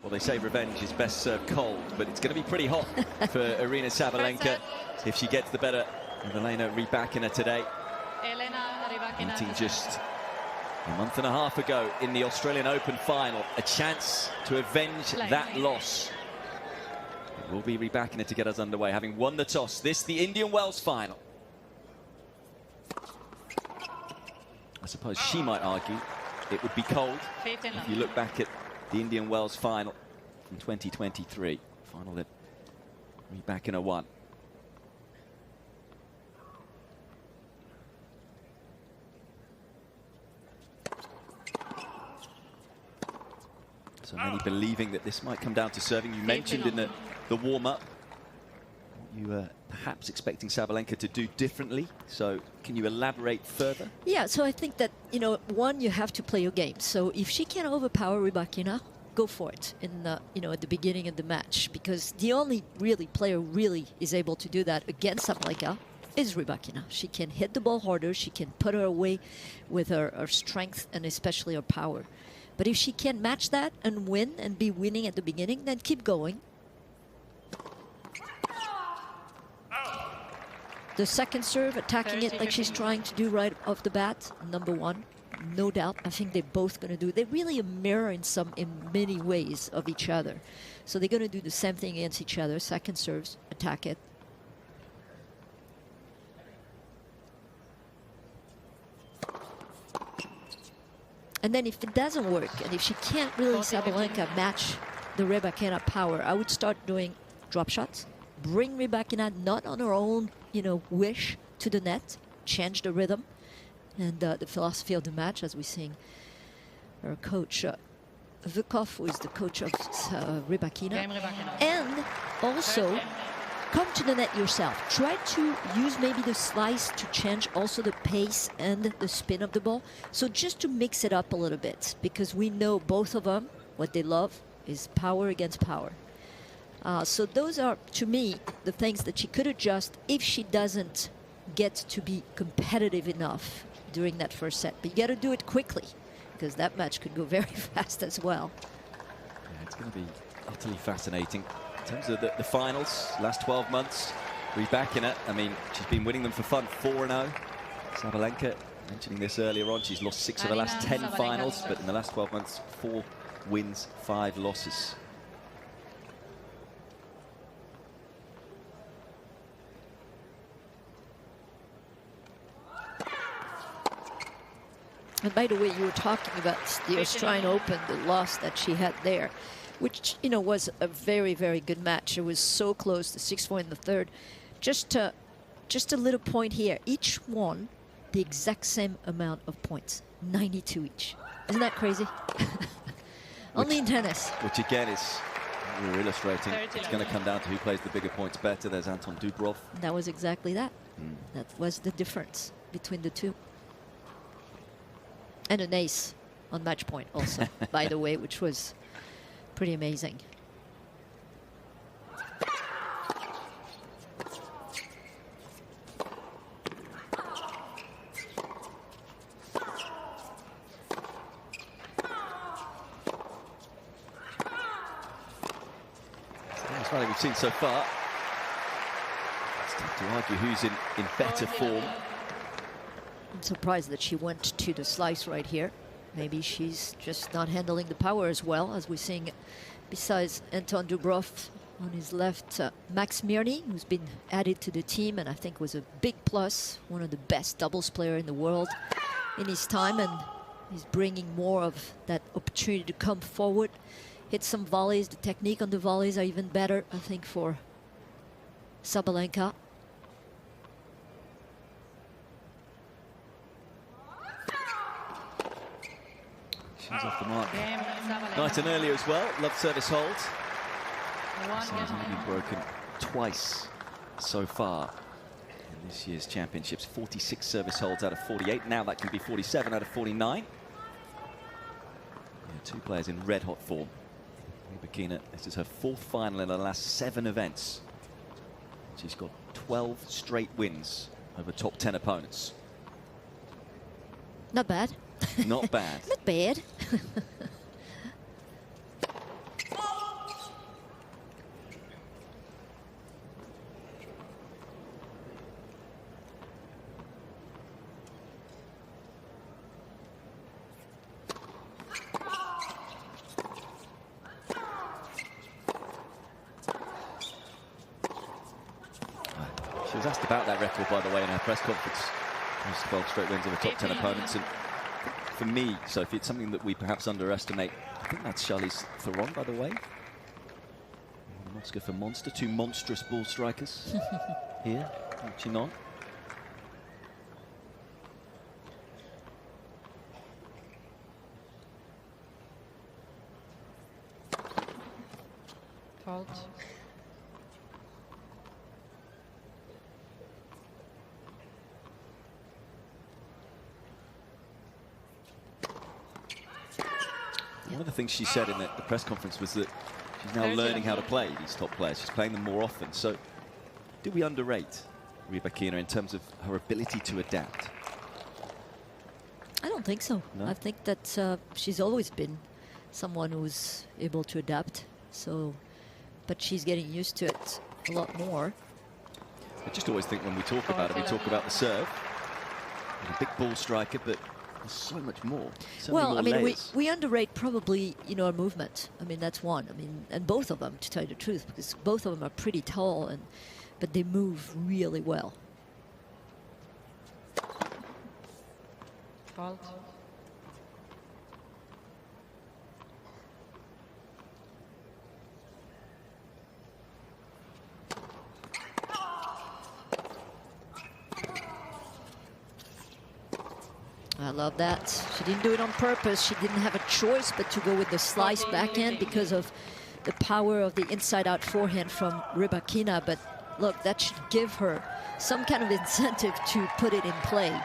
Well, they say revenge is best served cold, but it's going to be pretty hot for Aryna Sabalenka if she gets the better of Elena Rybakina today. Elena Rybakina Meeting just a month and a half ago in the Australian Open final. A chance to avenge that loss. It will be Rybakina to get us underway, having won the toss. This, the Indian Wells final. I suppose she might argue it would be cold if you look back at the Indian Wells final from 2023. Final that Rybakina won. So many believing that this might come down to serving. You mentioned in the warm-up you were perhaps expecting Sabalenka to do differently. So can you elaborate further? Yeah, so I think that, you know, one, you have to play your game. So if she can overpower Rybakina, go for it in the, you know, at the beginning of the match, because the only player really is able to do that against Sabalenka is Rybakina. She can hit the ball harder, she can put her away with her strength and especially her power. But if she can match that and win and be winning at the beginning, then keep going. The second serve, attacking it like she's trying to do right off the bat, number one. No doubt, I think they're both going to do it. They're really a mirror in many ways of each other. So they're going to do the same thing against each other. Second serves, attack it. And then if it doesn't work, and if she can't really, Sabalenka, match the Rybakina power, I would start doing drop shots. Bring Rybakina not on her own, you know, wish to the net. Change the rhythm and the philosophy of the match, as we're seeing her coach, Vukov, who is the coach of Rybakina. And also, come to the net yourself. Try to use maybe the slice to change also the pace and the spin of the ball. So just to mix it up a little bit, because we know both of them, what they love is power against power. So those are, to me, the things that she could adjust if she doesn't get to be competitive enough during that first set. But you got to do it quickly, because that match could go very fast as well. Yeah, it's going to be utterly fascinating. In terms of the finals, last 12 months, Rybakina, I mean, she's been winning them for fun, 4-0. Sabalenka, mentioning this earlier on, she's lost 6 of the last 10 finals, but in the last 12 months, 4 wins, 5 losses. And by the way, you were talking about the Australian Open, the loss that she had there, which, you know, was a very, very good match. It was so close, the 6-4 in the third. Just a little point here. Each won the exact same amount of points, 92 each. Isn't that crazy? Only in tennis. Which again is, we're illustrating, it's going to come down to who plays the bigger points better. There's Anton Dubrovsky. That was exactly that. That was the difference between the two. And an ace on match point also, by the way, which was pretty amazing. That's what we've seen so far. It's tough to argue who's in better form. I'm surprised that she went to the slice right here. Maybe she's just not handling the power as well, as we're seeing besides Anton Dubrovsky on his left, Max Mirny, who's been added to the team and I think was a big plus, one of the best doubles player in the world in his time, and he's bringing more of that opportunity to come forward, hit some volleys. The technique on the volleys are even better, I think, for Sabalenka. She's off the mark nice and early as well. Love service holds. She's only been broken twice so far in this year's championships. 46 service holds out of 48. Now that can be 47 out of 49. Yeah, 2 players in red hot form. Rybakina, this is her 4th final in the last 7 events. She's got 12 straight wins over top 10 opponents. Not bad. Not bad. Not bad. She was asked about that record, by the way, in her press conference. 12 straight wins over top 10 opponents. And for me, Sophie, it's something that we perhaps underestimate. I think that's Charlize Theron, by the way. An Oscar for Monster. Two monstrous ball strikers here, watching on. Fault. One of the things she said in the press conference was that she's now learning how to play these top players. She's playing them more often. So do we underrate Rybakina in terms of her ability to adapt? I don't think so. No? I think that she's always been someone who's able to adapt. So, but she's getting used to it a lot more. I just always think when we talk about it, we talk about the serve. A big ball striker, but there's so much more. So many Well, more I mean, layers. we underrate probably, you know, our movement. I mean, that's one. I mean, and both of them, to tell you the truth, because both of them are pretty tall, but they move really well. Fault. I love that. She didn't do it on purpose. She didn't have a choice but to go with the slice backhand because of the power of the inside-out forehand from Rybakina. But look, that should give her some kind of incentive to put it in play.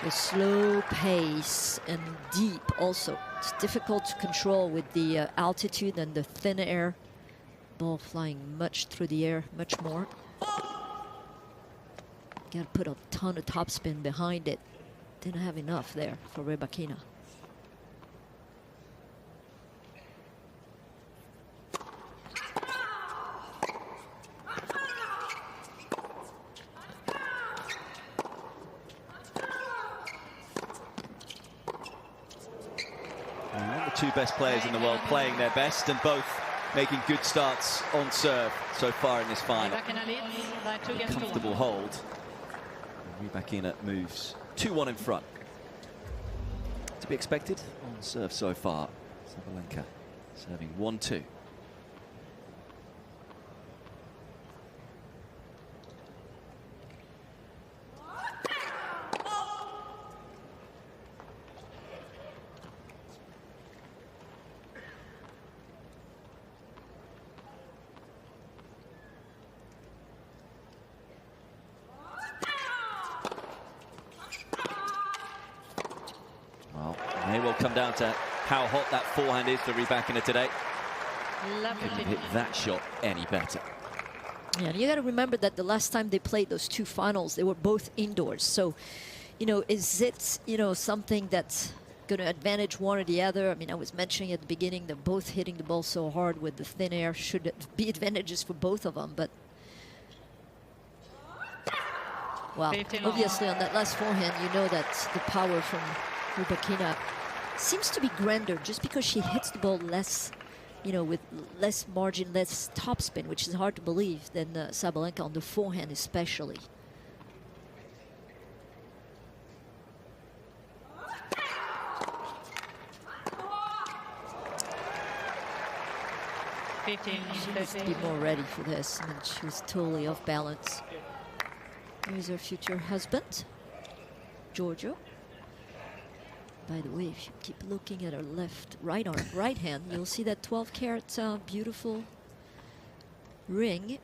The slow pace and deep also. It's difficult to control with the altitude and the thin air. Ball flying much through the air, much more. Got to put a ton of topspin behind it. Didn't have enough there for Rybakina. The two best players in the world playing their best and both making good starts on serve so far in this final. Rybakina leads by 2 games to 1. Comfortable hold. Rybakina moves 2-1 in front. To be expected on serve so far. Sabalenka serving 1-2. May well come down to how hot that forehand is for Rybakina today. Couldn't hit that shot any better. Yeah, and you got to remember that the last time they played those two finals, they were both indoors. So, you know, is it, you know, something that's going to advantage one or the other? I mean, I was mentioning at the beginning, they're both hitting the ball so hard with the thin air. Should it be advantages for both of them? But, well, obviously on that last forehand, you know that the power from Rybakina seems to be grander just because she hits the ball less, you know, with less margin, less topspin, which is hard to believe, than Sabalenka on the forehand especially. She needs to be more ready for this. I mean, she was totally off balance. Here's her future husband, Giorgio. By the way, if you keep looking at her right arm, right hand, you'll see that 12-carat beautiful ring.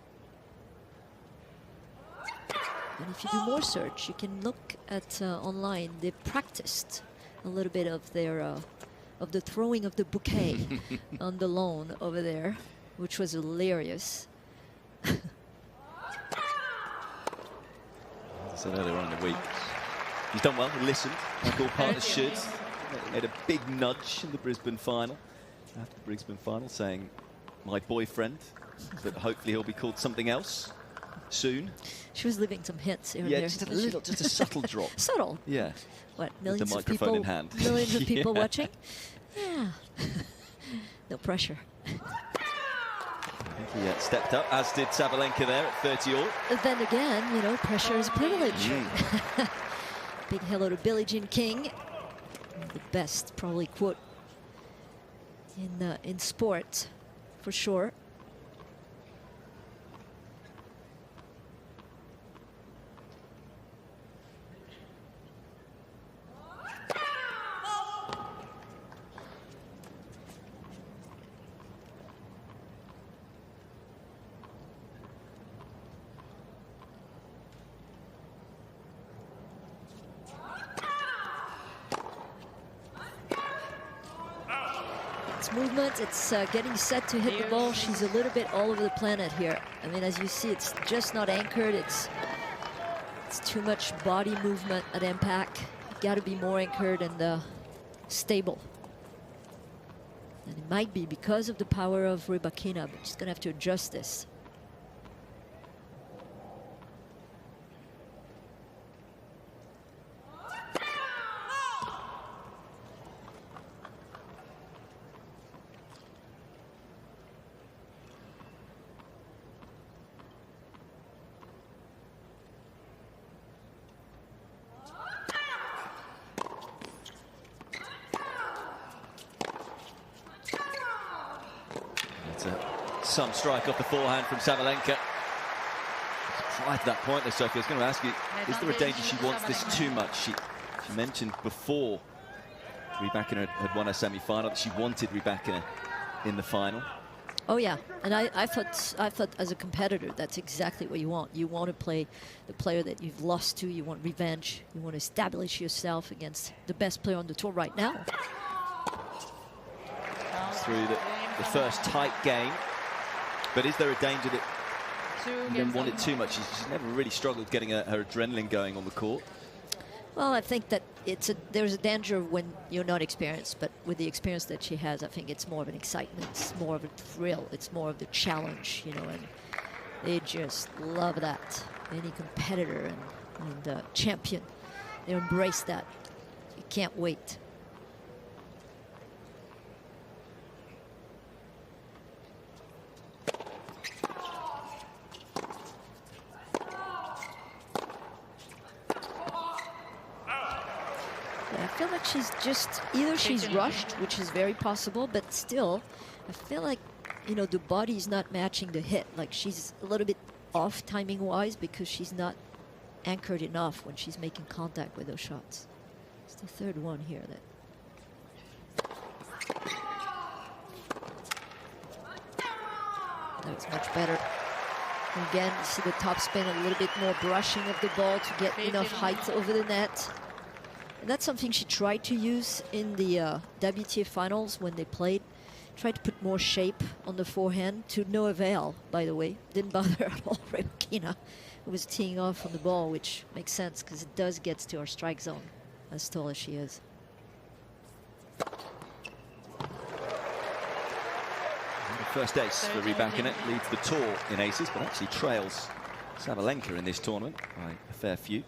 And if you do more search, you can look at online. They practiced a little bit of their of the throwing of the bouquet on the lawn over there, which was hilarious. As I said earlier on in the week, he's done well. He listened, like all partners should. Made a big nudge in the Brisbane final. After the Brisbane final, saying, "My boyfriend," but hopefully he'll be called something else soon. She was leaving some hints here and Yeah, there. just a little, just a subtle drop. Subtle. Yeah. What, With the millions of microphone people? in hand. Millions of people Yeah. watching? Yeah. No pressure. think he stepped up, as did Sabalenka there at 30 all. Then again, you know, pressure is privilege. Big hello to Billie Jean King. The best, probably, quote in sport, for sure. Movement, it's getting set to hit the ball. She's a little bit all over the planet here. I mean, as you see, it's just not anchored. It's too much body movement at impact. Got to be more anchored and stable. And it might be because of the power of Rybakina, but she's gonna have to adjust this. Some strike off the forehand from Sabalenka. Prior to that point, though, Sophie, I was going to ask you, is there a danger she wants this too much? She mentioned before Rybakina had won her semi-final that she wanted Rybakina in the final. Oh yeah, and I thought as a competitor, that's exactly what you want. You want to play the player that you've lost to. You want revenge. You want to establish yourself against the best player on the tour right now. Through the first tight game. But is there a danger that you don't want it too much? She's never really struggled getting her adrenaline going on the court. Well, I think that there's a danger when you're not experienced, but with the experience that she has, I think it's more of an excitement, it's more of a thrill, it's more of the challenge, you know, and they just love that. Any competitor and champion, they embrace that. You can't wait. I feel like she's just, either she's rushed, which is very possible, but still, I feel like, you know, the body's not matching the hit. Like she's a little bit off timing-wise because she's not anchored enough when she's making contact with those shots. It's the third one here that's much better. Again, you see the top spin, a little bit more brushing of the ball to get enough height over the net. And that's something she tried to use in the WTA finals when they played. Tried to put more shape on the forehand to no avail, by the way. Didn't bother at all Rybakina, who was teeing off on the ball, which makes sense because it does get to our strike zone, as tall as she is. First ace for Rybakina, leads the tour in aces, but actually trails Sabalenka in this tournament by a fair few.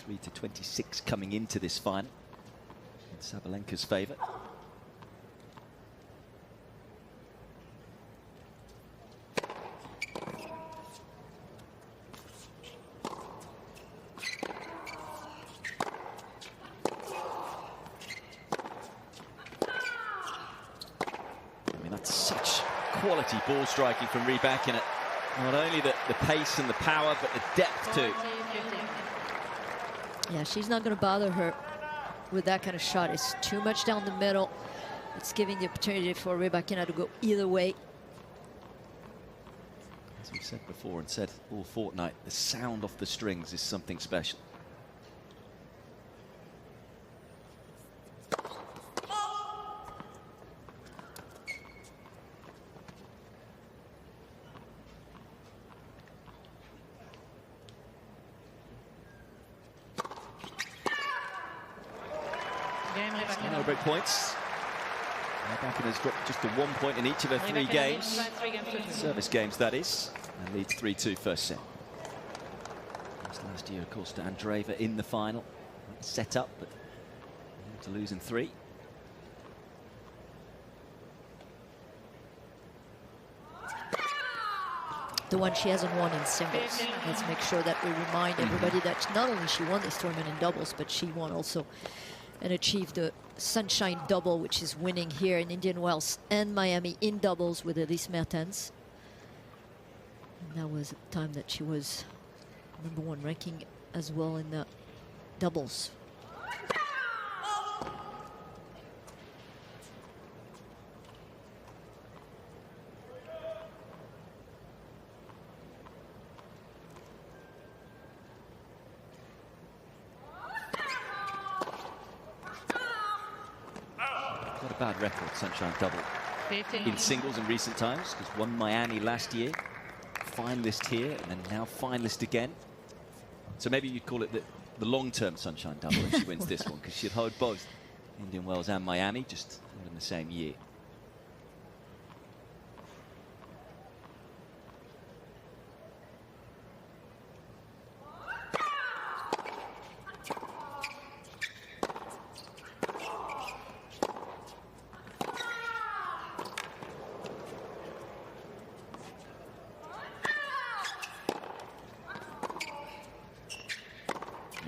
33-26 coming into this final in Sabalenka's favour. I mean, that's such quality ball striking from Rybakina. Not only the pace and the power, but the depth too. Yeah, she's not going to bother her with that kind of shot. It's too much down the middle. It's giving the opportunity for Rybakina to go either way. As we've said before and said all fortnight, the sound off the strings is something special. Break points. Rybakina's dropped just the 1 point in each of her 3 games. Service games, that is. And leads 3-2 first set. Last year, of course, to Andreeva in the final. Set up, but to lose in 3. the one she hasn't won in singles. Let's make sure that we remind everybody that not only she won this tournament in doubles, but she won also and achieved the Sunshine Double, which is winning here in Indian Wells and Miami in doubles with Elise Mertens. And that was a time that she was #1 ranking as well in the doubles. Not a bad record, Sunshine Double, 15. in singles in recent times. Because won Miami last year, finalist here, and then now finalist again. So maybe you'd call it the long-term Sunshine Double if she wins this one, because she'd hold both Indian Wells and Miami just in the same year.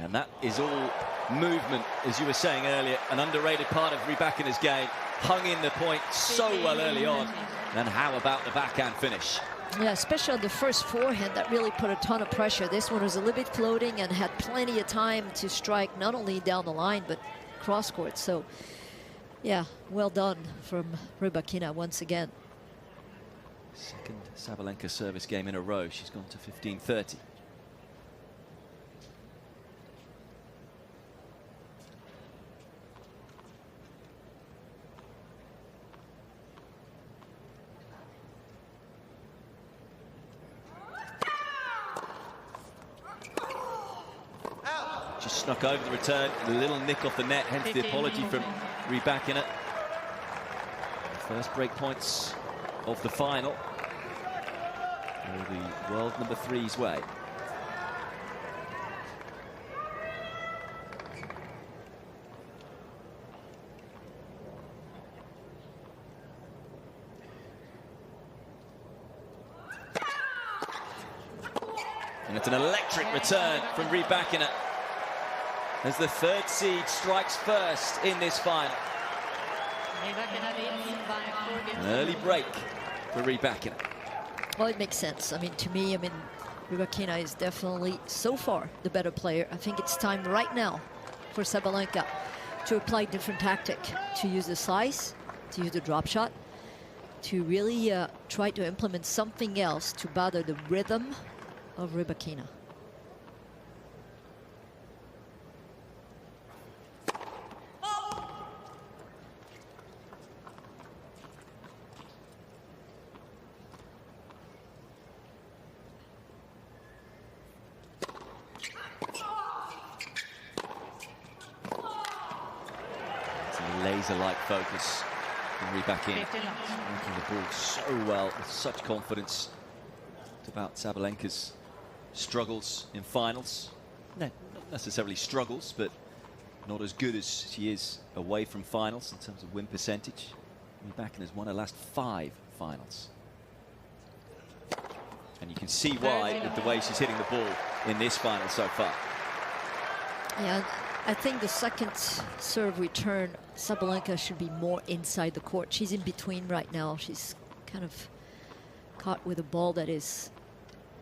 And that is all movement, as you were saying earlier, an underrated part of Rybakina's game. Hung in the point so well early on. And how about the backhand finish? Yeah, especially on the first forehand, that really put a ton of pressure. This one was a little bit floating and had plenty of time to strike, not only down the line, but cross court. So, yeah, well done from Rybakina once again. Second Sabalenka service game in a row. She's gone to 15-30. Just snuck over the return, a little nick off the net, hence the apology from Rybakina. First break points of the final. The world #3's way. And it's an electric return from Rybakina as the third seed strikes first in this final. An early break for Rybakina. Well, it makes sense. I mean, to me, Rybakina is definitely, so far, the better player. I think it's time right now for Sabalenka to apply different tactic, to use the slice, to use the drop shot, to really try to implement something else to bother the rhythm of Rybakina. Laser-like focus from Rybakina, making the ball so well with such confidence. It's about Sabalenka's struggles in finals. No, not necessarily struggles, but not as good as she is away from finals in terms of win percentage. Rybakina's won her last 5 finals. And you can see why with the way she's hitting the ball in this final so far. Yeah, I think the second serve return, Sabalenka should be more inside the court. She's in between right now. She's kind of caught with a ball that is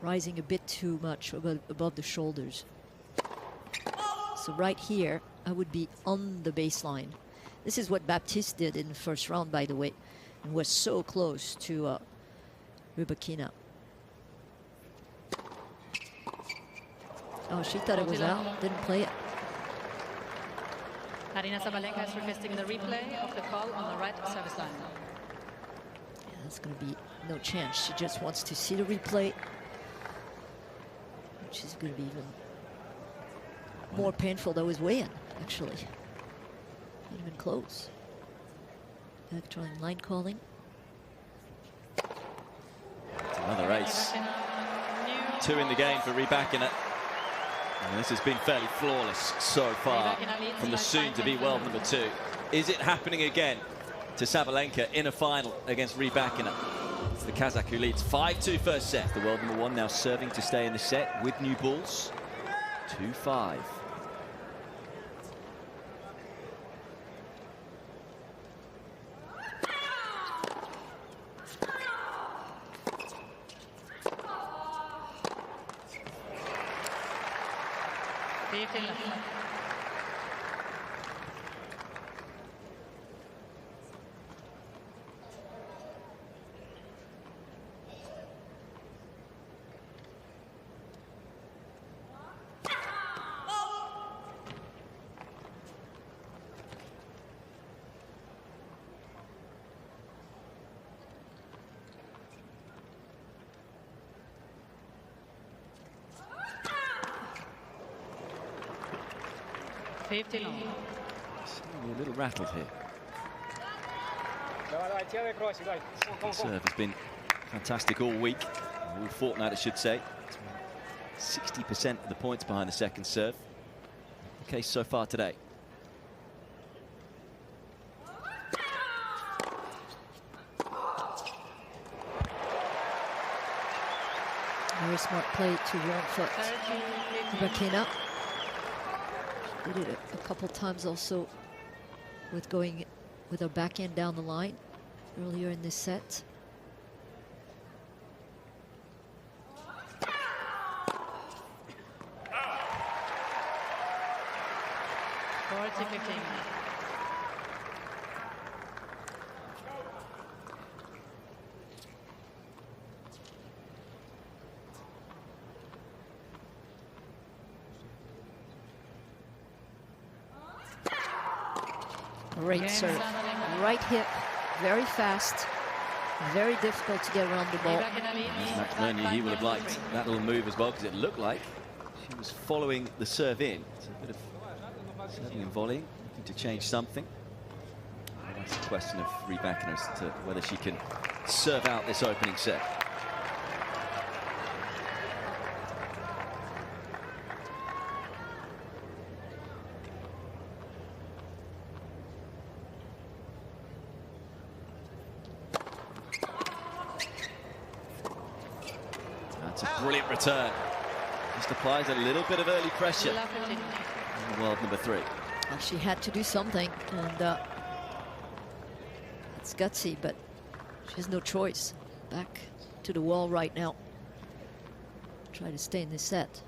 rising a bit too much above the shoulders. So right here, I would be on the baseline. This is what Baptiste did in the first round, by the way, and was so close to Rybakina. Oh, she thought it was out, didn't play it. Aryna Sabalenka is requesting the replay of the call on the right service line. Yeah, that's going to be no chance. She just wants to see the replay, which is going to be even more painful. That was way in, actually. Not even close. Back trying line calling. It's another ace. 2 in the game for Rybakina. And this has been fairly flawless so far from the soon-to-be world #2. Is it happening again to Sabalenka in a final against Rybakina? It's the Kazakh who leads 5-2 first set. The world #1 now serving to stay in the set with new balls. 2-5. A little rattled here. The serve has been fantastic all week, all fortnight I should say. 60% of the points behind the second serve. The case so far today. Very smart play to wrong foot. Rybakina did it a couple times also with going with her backhand down the line earlier in this set. Great serve, right hip, very fast, very difficult to get around the ball. Max Meunier, he would have liked that little move as well, because it looked like she was following the serve in. It's a bit of serving and volleying, looking to change something. That's a question of Rybakina as to whether she can serve out this opening set. That's a brilliant return. Just applies a little bit of early pressure on the world #3. Well, she had to do something, and it's gutsy, but she has no choice. Back to the wall right now. Try to stay in this set.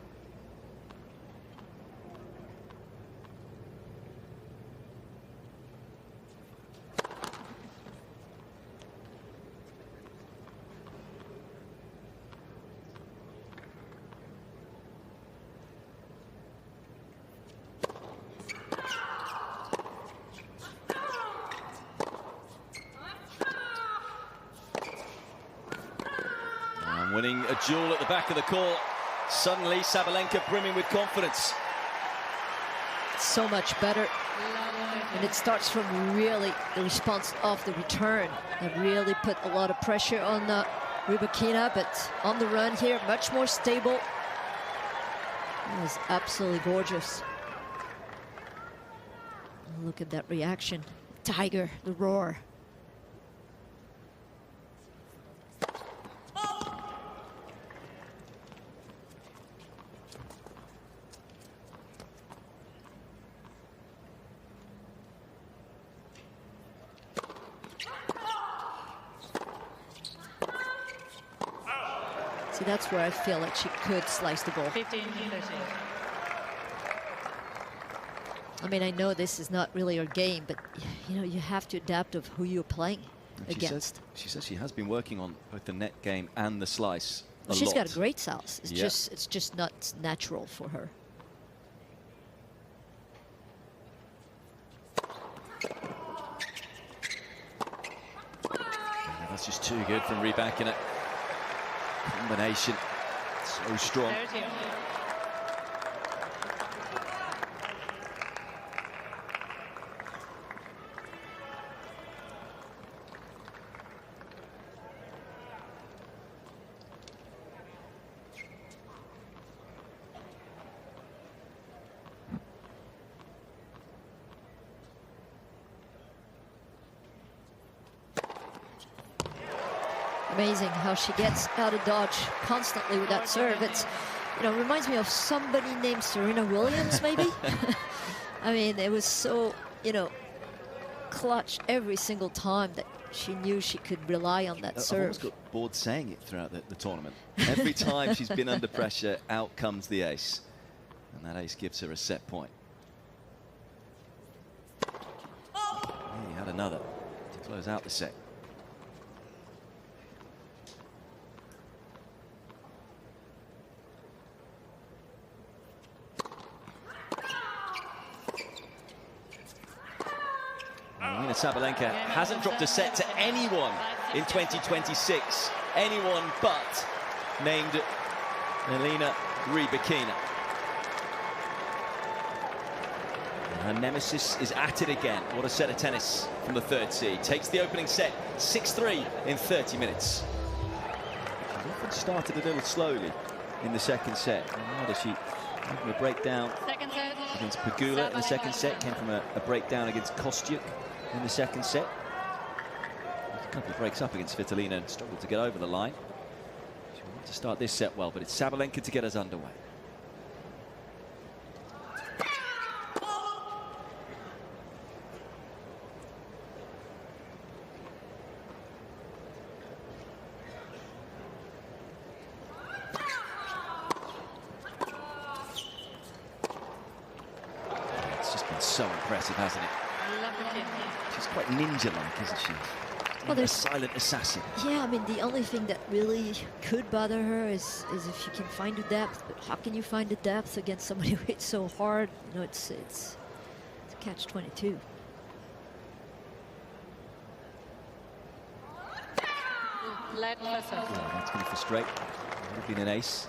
Winning a duel at the back of the court. Suddenly, Sabalenka brimming with confidence. So much better. And it starts from really the response of the return. That really put a lot of pressure on Rybakina, but on the run here, much more stable. It was absolutely gorgeous. Look at that reaction. Tiger, the roar. See, that's where I feel like she could slice the ball. 15-13. I mean, I know this is not really her game, but you know, you have to adapt of who you're playing against. She says she has been working on both the net game and the slice a lot. She's got a great slice. It's Yeah. it's just not natural for her. Yeah, that's just too good from Rybakina. Combination so strong. 30. Amazing how she gets out of dodge constantly with that serve. It's, you know, reminds me of somebody named Serena Williams, maybe. I mean, it was so, you know, clutch every single time that she knew she could rely on that serve. I've almost got bored saying it throughout the tournament. Every time she's been under pressure, out comes the ace. And that ace gives her a set point. He had another to close out the set. Aryna Sabalenka hasn't dropped a set to anyone in 2026. Anyone but named Elena Rybakina. Her nemesis is at it again. What a set of tennis from the third seed. Takes the opening set, 6-3 in 30 minutes. She often started a little slowly in the second set. Rather, she had a breakdown against Pegula in the second set. Came from a breakdown against Kostyuk in the second set. A couple of breaks up against Svitolina and struggled to get over the line. She wanted to start this set well, but it's Sabalenka to get us underway. It's just been so impressive, hasn't it? She's quite ninja-like, isn't she? Well, there's a silent assassin. Yeah, I mean, the only thing that really could bother her is if she can find the depth. But how can you find the depth against somebody who hits so hard? You know, it's a catch-22. Yeah, that's going to frustrate. Would have been an ace.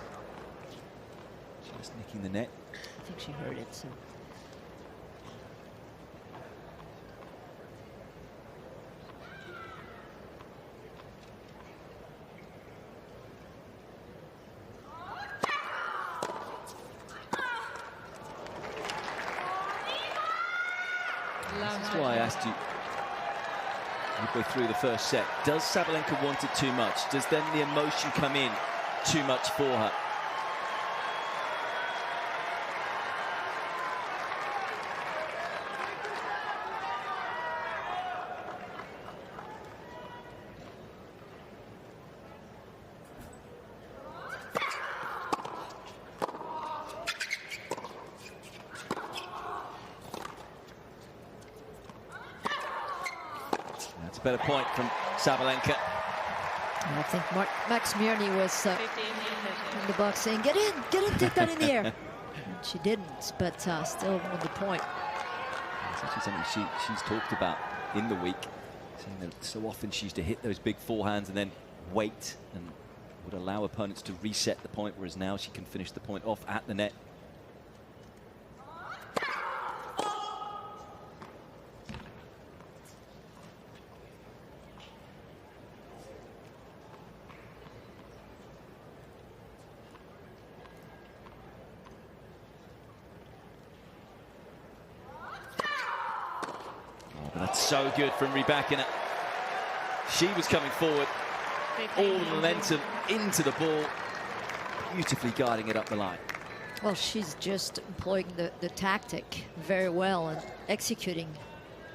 Just nicking the net. I think she heard it, so. That's why I asked you midway through the first set. Does Sabalenka want it too much? Does then the emotion come in too much for her? That's a better point from Sabalenka. I think Max Mirny was in the box saying, get in, take that in the air. And she didn't, but still won the point. It's actually something she's talked about in the week, saying that so often she used to hit those big forehands and then wait and would allow opponents to reset the point, whereas now she can finish the point off at the net. That's so good from Rybakina. She was coming forward, all the momentum into the ball, beautifully guiding it up the line. Well, she's just employing the tactic very well and executing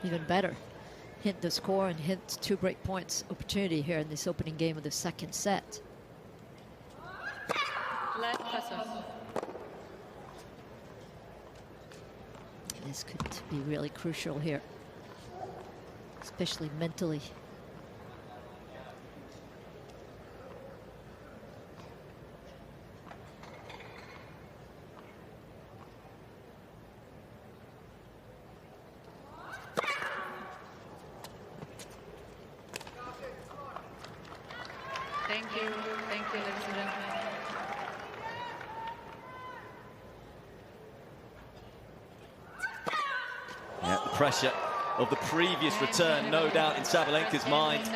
even better. Hint the score and hint 2 break points opportunity here in this opening game of the second set. This could be really crucial here, especially mentally. Thank you, ladies and gentlemen. Yeah, the pressure of the previous return, no doubt in Sabalenka's mind.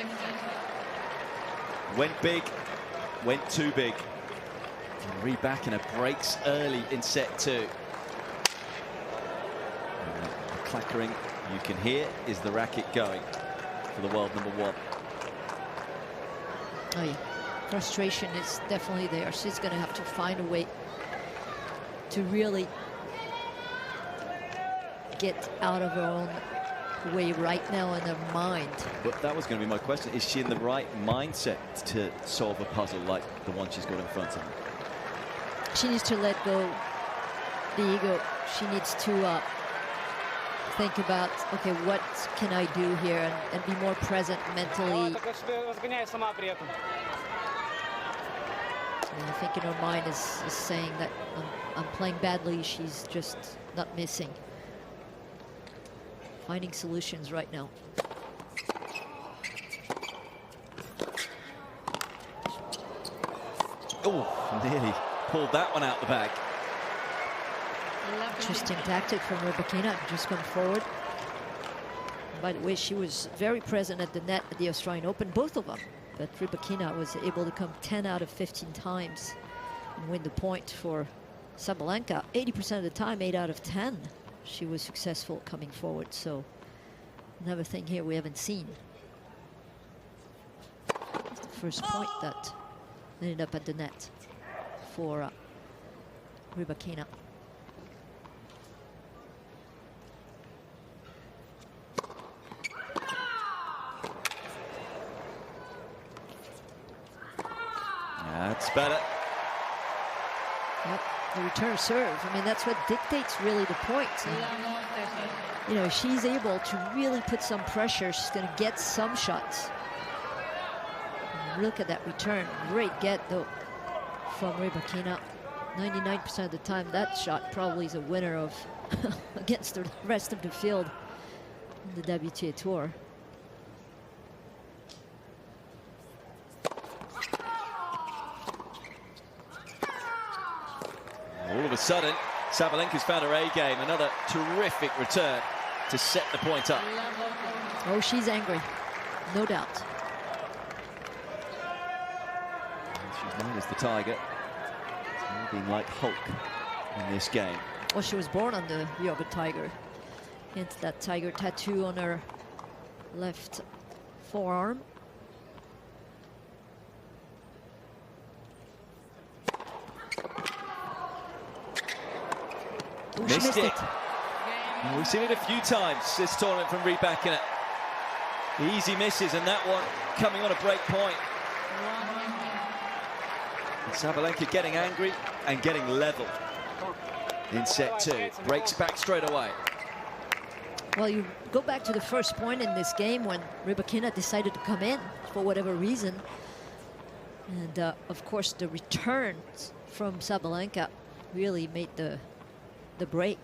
Went big, went too big. And Rybakina breaks early in set 2. And the clackering you can hear is the racket going for the world number 1. Oh yeah, frustration is definitely there. She's going to have to find a way to really get out of her own way right now in her mind. But that was going to be my question. Is she in the right mindset to solve a puzzle like the one she's got in front of her? She needs to let go the ego. She needs to think about, okay, what can I do here, and be more present mentally. And I think in her mind is saying that I'm playing badly. She's just not missing. Finding solutions right now. Oh, nearly pulled that one out the bag. Interesting. Interesting tactic from Rybakina, just come forward. By the way, she was very present at the net at the Australian Open, both of them. But Rybakina was able to come 10 out of 15 times and win the point for Sabalenka. 80% of the time, 8 out of 10. She was successful coming forward, so another thing here we haven't seen. It's the first point that ended up at the net for Rybakina. That's better. Yep, the return serve. I mean, that's what dictates really the point. You know, she's able to really put some pressure. She's going to get some shots. And look at that return. Great get, though, from Rybakina. 99% of the time, that shot probably is a winner of against the rest of the field in the WTA Tour. All of a sudden, Sabalenka's found her A game. Another terrific return to set the point up. Oh, she's angry, no doubt. She's known as the Tiger. Being like Hulk in this game. Well, she was born on the yoga tiger. Hence that tiger tattoo on her left forearm. Ooh, she missed it. Well, we've seen it a few times this tournament from Rybakina. Easy misses, and that one coming on a break point. And Sabalenka getting angry and getting level in set 2. Breaks back straight away. Well, you go back to the first point in this game when Rybakina decided to come in for whatever reason. And of course, the returns from Sabalenka really made the break.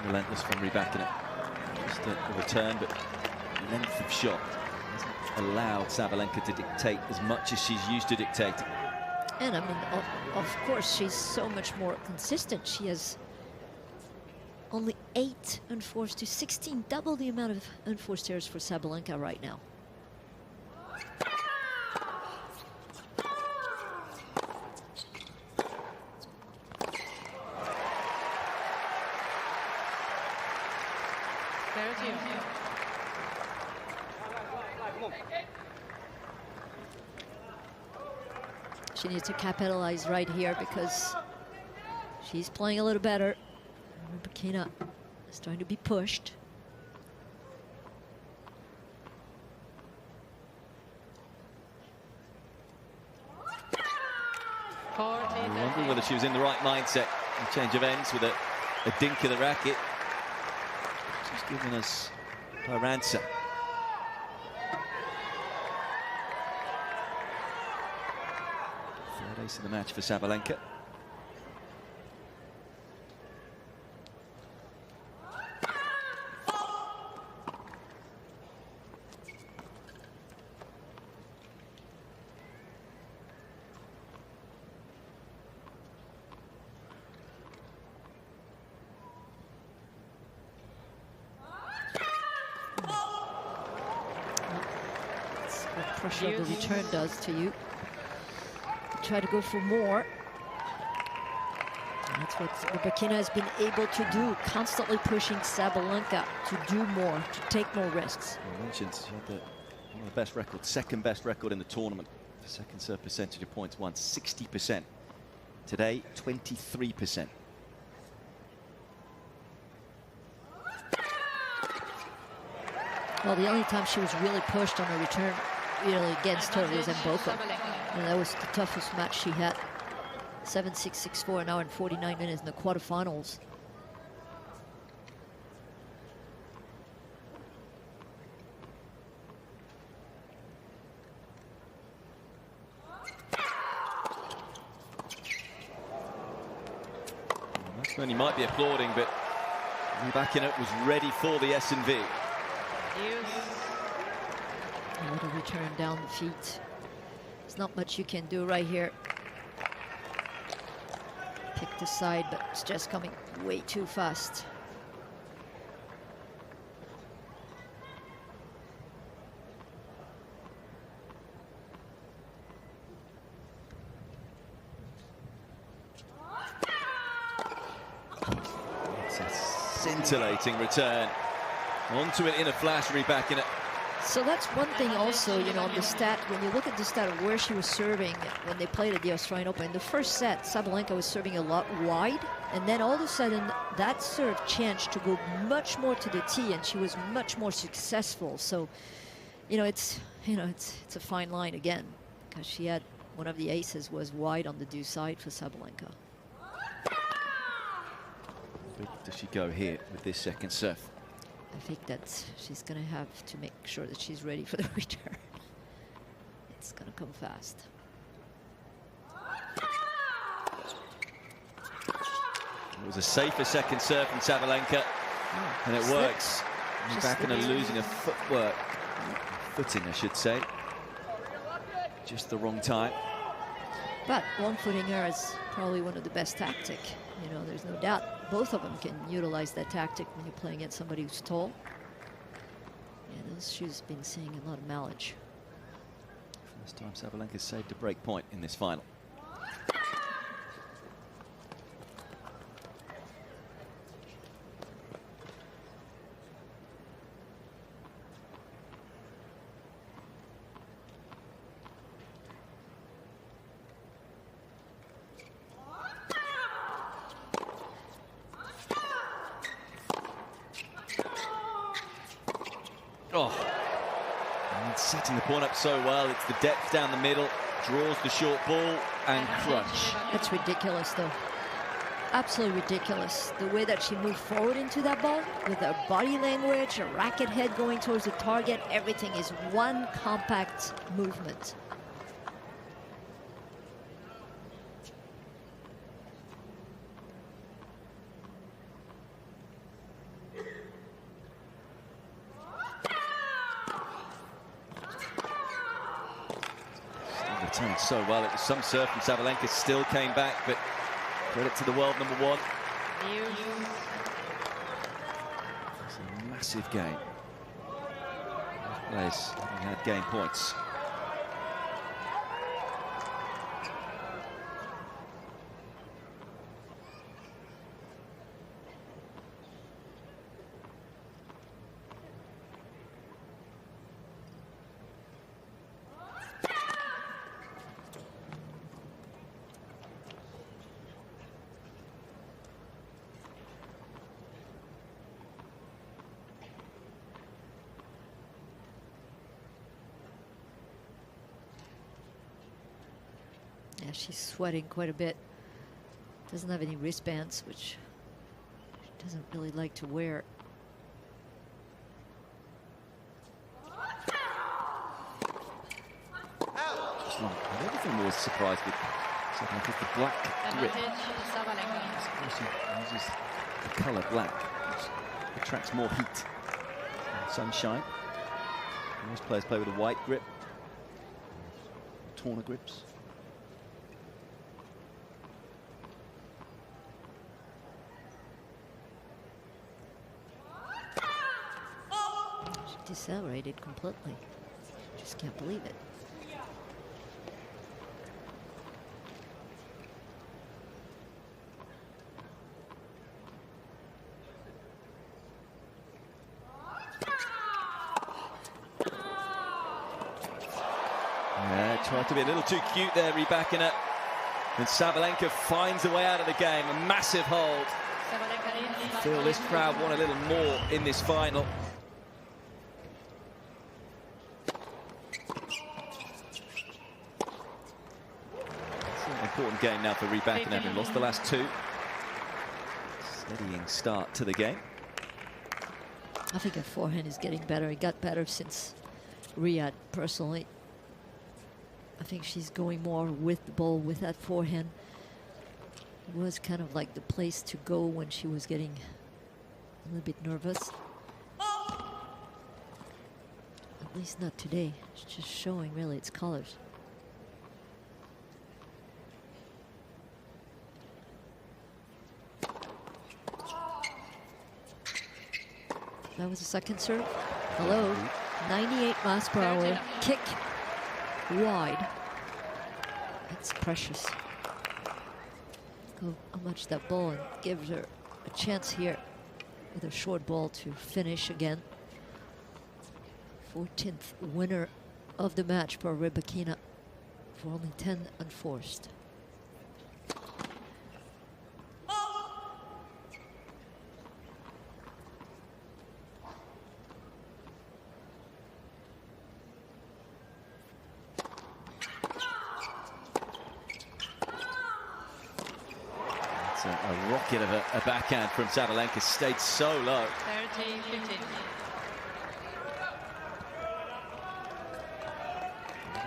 Relentless from Rybakina. Just a return, but length of shot hasn't allowed Sabalenka to dictate as much as she's used to dictating. And I mean, of course, she's so much more consistent. She has only 8 unforced to 16, double the amount of unforced errors for Sabalenka right now. She needs to capitalize right here because she's playing a little better. Rybakina is trying to be pushed. I'm wondering whether she was in the right mindset. A change of ends with a dink of the racket. She's given us her answer. Third ace of the match for Sabalenka. Pressure of the return does to you. Try to go for more. And that's what Rybakina has been able to do, constantly pushing Sabalenka to do more, to take more risks. I mentioned she had one of the best records, second best record in the tournament. The second serve percentage of points won 60%. Today, 23%. Well, the only time she was really pushed on a return really against her was in Boca. And that was the toughest match she had. 7-6, 6-4, an hour and 49 minutes in the quarterfinals. That's when you might be applauding, but Rybakina was ready for the S&V. A little return down the feet. There's not much you can do right here. Pick the side, but it's just coming way too fast. It's a scintillating return. Onto it in a flash, Rybakina. So that's one thing also, you know, on the stat, when you look at the stat of where she was serving when they played at the Australian Open. In the first set, Sabalenka was serving a lot wide, and then all of a sudden that serve changed to go much more to the tee, and she was much more successful. So, it's a fine line again, because she had one of the aces was wide on the due side for Sabalenka. Where does she go here with this second serve? I think that she's going to have to make sure that she's ready for the return. It's going to come fast. It was a safer second serve from Sabalenka, and it works. Rybakina losing a footing, I should say. Just the wrong time. But one-footing her is probably one of the best tactic. You know, there's no doubt both of them can utilize that tactic when you're playing against somebody who's tall. And she's been seeing a lot of mileage. First time Sabalenka saved a break point in this final. Oh, and setting the point up so well. It's the depth down the middle, draws the short ball and crunch. That's ridiculous, though. Absolutely ridiculous. The way that she moved forward into that ball with her body language, her racket head going towards the target, everything is one compact movement. Returned so well. It was some serve from Sabalenka, still came back, but credit to the world number one. It's a massive game. Both players having had game points. Yeah, she's sweating quite a bit. Doesn't have any wristbands, which she doesn't really like to wear. I'm everything more surprised with something like the black grip. Advantage, Sabalenka. She uses the colour black, which attracts more heat. Sunshine. Most players play with a white grip. Tourner grips. She decelerated completely. Just can't believe it. Yeah, tried to be a little too cute there, Rybakina. And Sabalenka finds a way out of the game. A massive hold. I feel this crowd want a little more in this final. It's an important game now for Rybakina, having lost the last two. Steadying start to the game. I think her forehand is getting better. It got better since Riyadh, personally. I think she's going more with the ball with that forehand. It was kind of like the place to go when she was getting a little bit nervous. At least not today. It's just showing really its colors. That was the second serve. Hello. 98 miles per hour. Kick wide. That's precious. Look how much that ball gives her a chance here with a short ball to finish again. 14th winner of the match for Rybakina for only 10 unforced. A rocket of a backhand from Sabalenka, stayed so low. 30-15.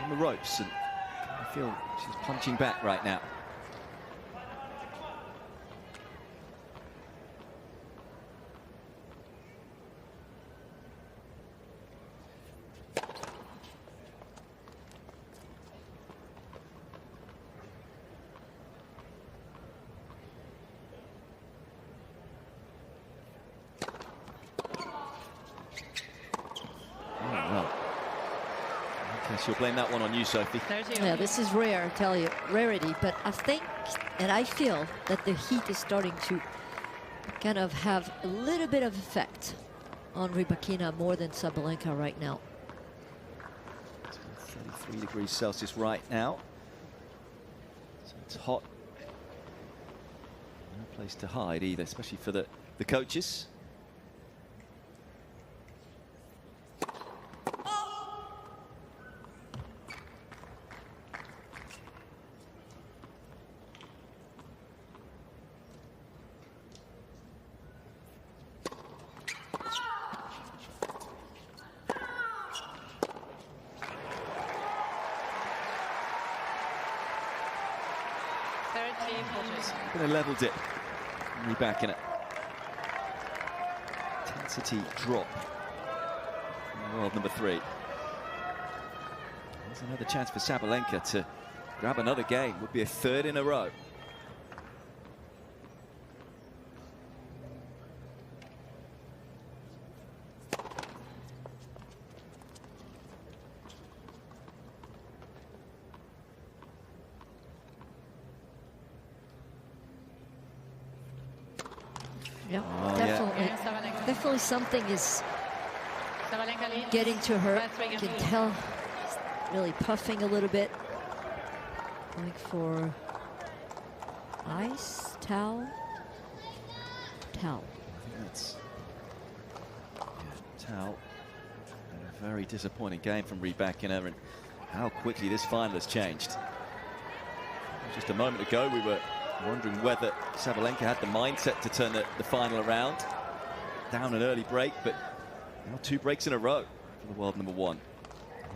On the ropes, and I feel she's punching back right now. She'll blame that one on you, Sophie. Yeah, this is rare, I tell you, rarity. But I think, and I feel that the heat is starting to kind of have a little bit of effect on Rybakina more than Sabalenka right now. 33 degrees Celsius right now. So it's hot. No place to hide either, especially for the coaches. Been a level dip. Rybakina. Intensity drop. From world number 3. There's another chance for Sabalenka to grab another game. Would be a third in a row. Yeah, Oh, definitely. Yeah. Definitely something is getting to her. You can tell she's really puffing a little bit. Going for ice, towel. Towel. I think that's towel. And a very disappointing game from Rybakina, and how quickly this final has changed. Just a moment ago, we were wondering whether Sabalenka had the mindset to turn the final around. Down an early break, but now 2 breaks in a row for the world number 1.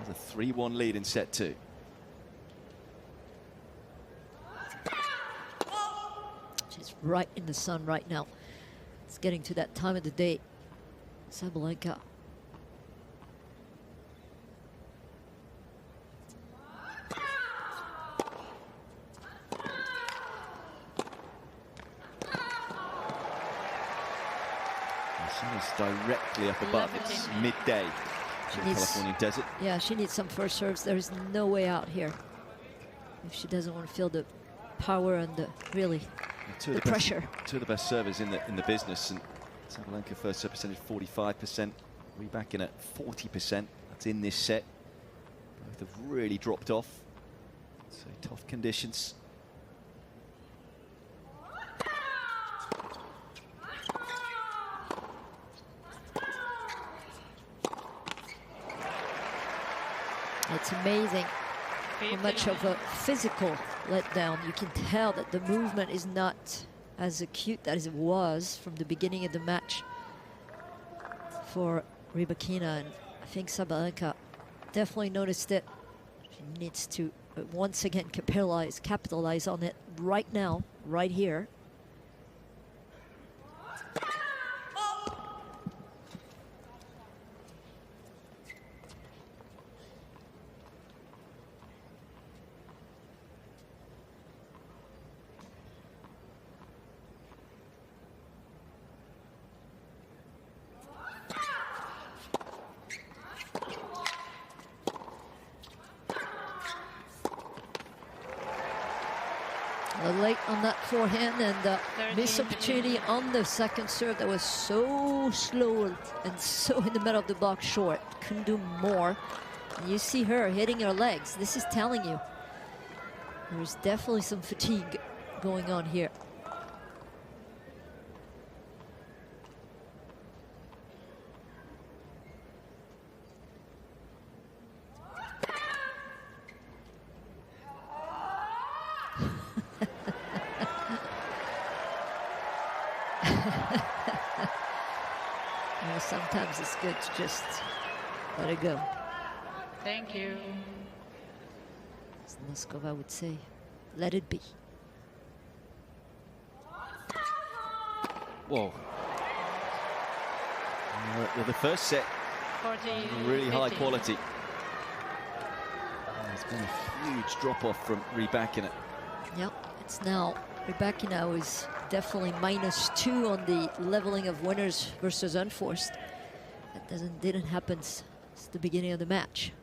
There's a 3-1 lead in set 2. She's right in the sun right now. It's getting to that time of the day. Sabalenka. The sun is directly up above. It's midday in the Californian desert. Yeah, she needs some first serves. There is no way out here if she doesn't want to feel the power and the pressure. 2 of the best servers in the business, and Sabalenka first serve percentage 45%, Rybakina at 40%. That's in this set. Both have really dropped off. So tough conditions. It's amazing how much of a physical letdown. You can tell that the movement is not as acute as it was from the beginning of the match for Rybakina, and I think Sabalenka definitely noticed it. She needs to once again capitalize on it right now, right here. Late on that forehand, and missed opportunity on the second serve that was so slow and so in the middle of the box short. Couldn't do more. And you see her hitting her legs. This is telling you there's definitely some fatigue going on here. Well, sometimes it's good to just let it go. Thank you. As Moskova would say, let it be. Whoa. Well, the first set, 40, really high 50. quality. There's been a huge drop-off from Rybakina. Yep, it's now Rybakina is definitely -2 on the leveling of winners versus unforced. That didn't happen since the beginning of the match.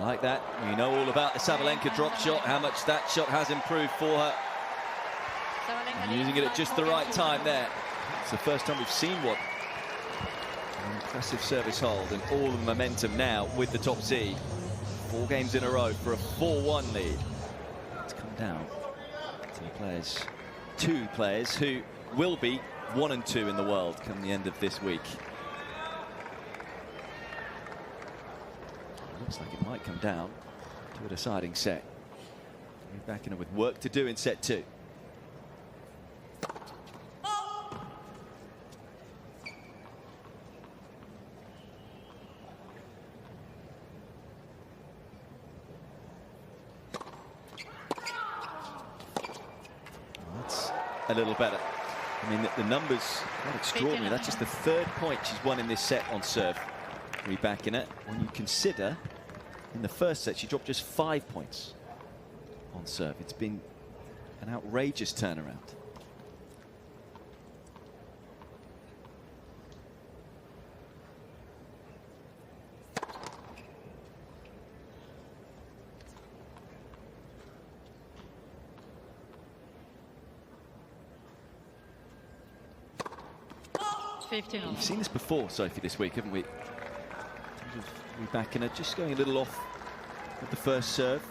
Like that, we know all about the Sabalenka drop shot, how much that shot has improved for her. And using it at just the right time there. It's the first time we've seen what an impressive service hold and all the momentum now with the top seed. 4 games in a row for a 4-1 lead. It's come down to the players, 2 players who will be 1 and 2 in the world come the end of this week. Looks like it might come down to a deciding set. Rybakina with work to do in set 2. That's a little better. I mean, the numbers quite extraordinary. That's just the 3rd point she's won in this set on serve. Rybakina, when you consider in the first set she dropped just 5 points on serve. It's been an outrageous turnaround. We've seen this before, Sophie, this week, haven't we? of Rybakina just going a little off with the first serve.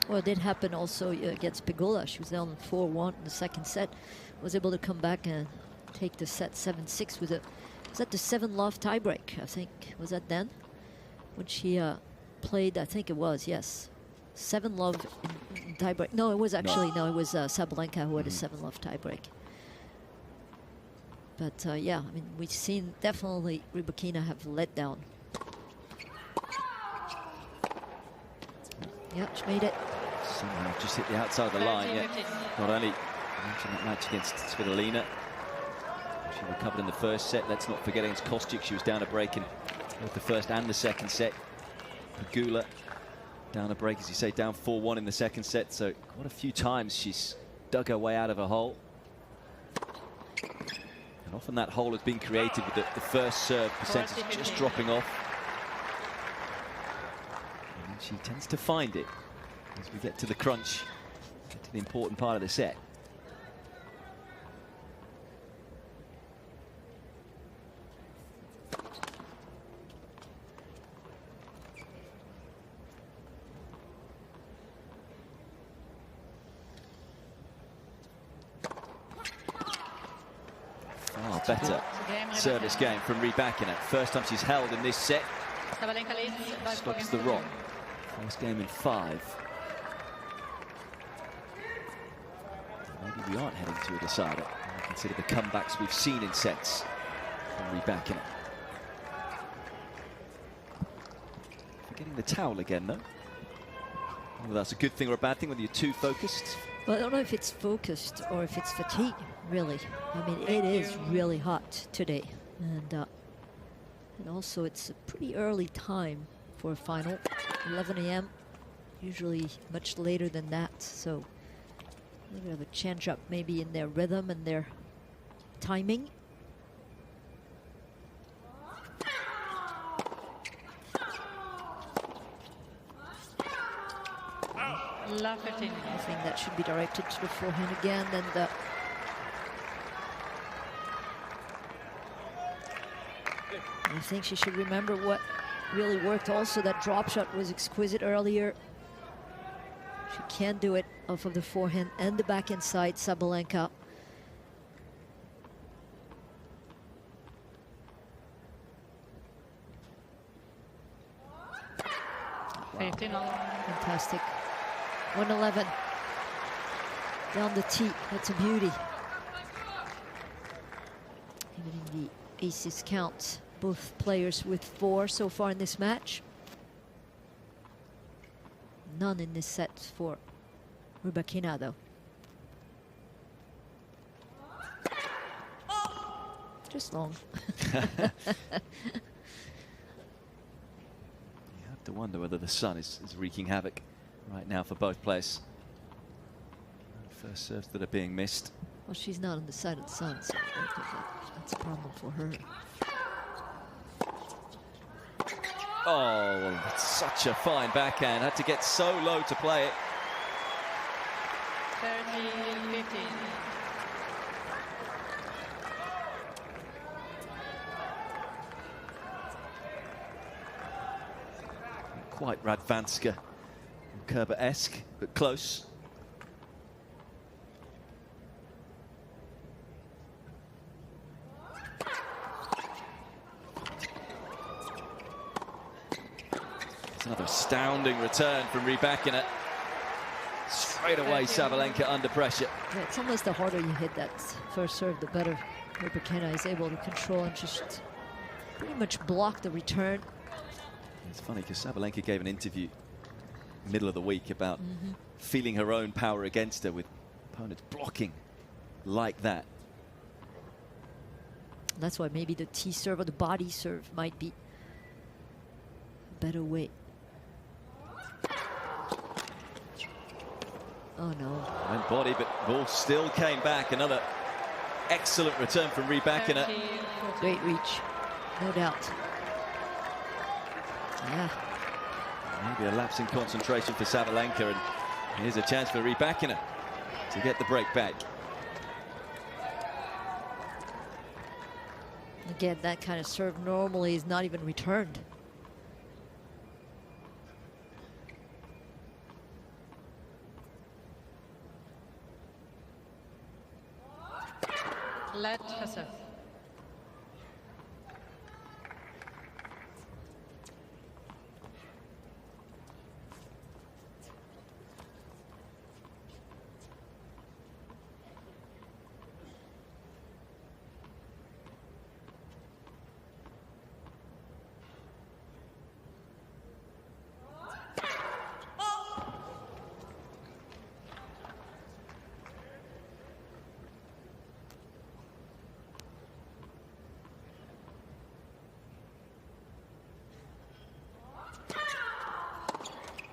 Well, it did happen also against Pegula. She was down 4-1 in the second set. Was able to come back and take the set 7-6 with a... Was that the 7-love tiebreak, I think? Was that then? When she played, I think it was, yes. 7-love in tiebreak. No, it was actually, no, it was Sabalenka who had a 7-love tiebreak. But yeah, I mean, we've seen definitely Rybakina have let down. Yep, she made it. Somehow just hit the outside of the line. Yeah. Not only mentioned that match against Svitolina, she recovered in the first set. Let's not forget against Kostyuk, she was down a break in both the first and the second set. Pegula down a break, as you say, down 4-1 in the second set. So quite a few times she's dug her way out of a hole. And often that hole has been created with the first serve percentage just dropping off. And she tends to find it as we get to the crunch, get to the important part of the set. Far better service game from Rybakina. First time she's held in this set. Stops the rock. First game in 5. Maybe we aren't heading to a decider when we consider the comebacks we've seen in sets from Rybakina. Forgetting the towel again, though. Whether that's a good thing or a bad thing, whether you're too focused. Well, I don't know if it's focused or if it's fatigue, really. I mean, it is really hot today. And also, it's a pretty early time for a final. 11 a.m. Usually much later than that. So a little bit of a change up maybe in their rhythm and their timing. Love 15. I think that should be directed to the forehand again. And I think she should remember what really worked also. That drop shot was exquisite earlier. She can do it off of the forehand and the backhand side, Sabalenka. Wow. Fantastic. 111. Down the tee. That's a beauty. Even the aces count. Both players with 4 so far in this match. None in this set for Rybakina, though. Just long. You have to wonder whether the sun is wreaking havoc right now for both players. First serves that are being missed. Well, she's not on the side of the sun, so I don't think that's a problem for her. Oh, that's such a fine backhand. Had to get so low to play it. 30-15. Quite Radvanska, Kerber-esque, but close. Another astounding return from Rybakina. Straight away, Sabalenka under pressure. Yeah, it's almost the harder you hit that first serve, the better Rybakina is able to control and just pretty much block the return. It's funny because Sabalenka gave an interview middle of the week about feeling her own power against her with opponents blocking like that. That's why maybe the T serve or the body serve might be a better way. Oh no. Went body, but ball still came back. Another excellent return from Rybakina. Great reach, no doubt. Yeah. Maybe a lapse in concentration for Sabalenka, and here's a chance for Rybakina to get the break back. Again, that kind of serve normally is not even returned. Let her serve.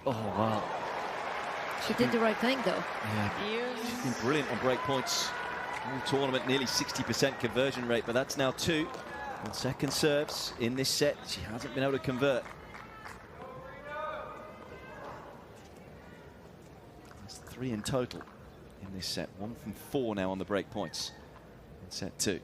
Oh, wow. She did the right thing, though. Yeah, she's been brilliant on break points. All tournament, nearly 60% conversion rate, but that's now 2. On second serves in this set, she hasn't been able to convert. That's 3 in total in this set. 1 from 4 now on the break points in set 2.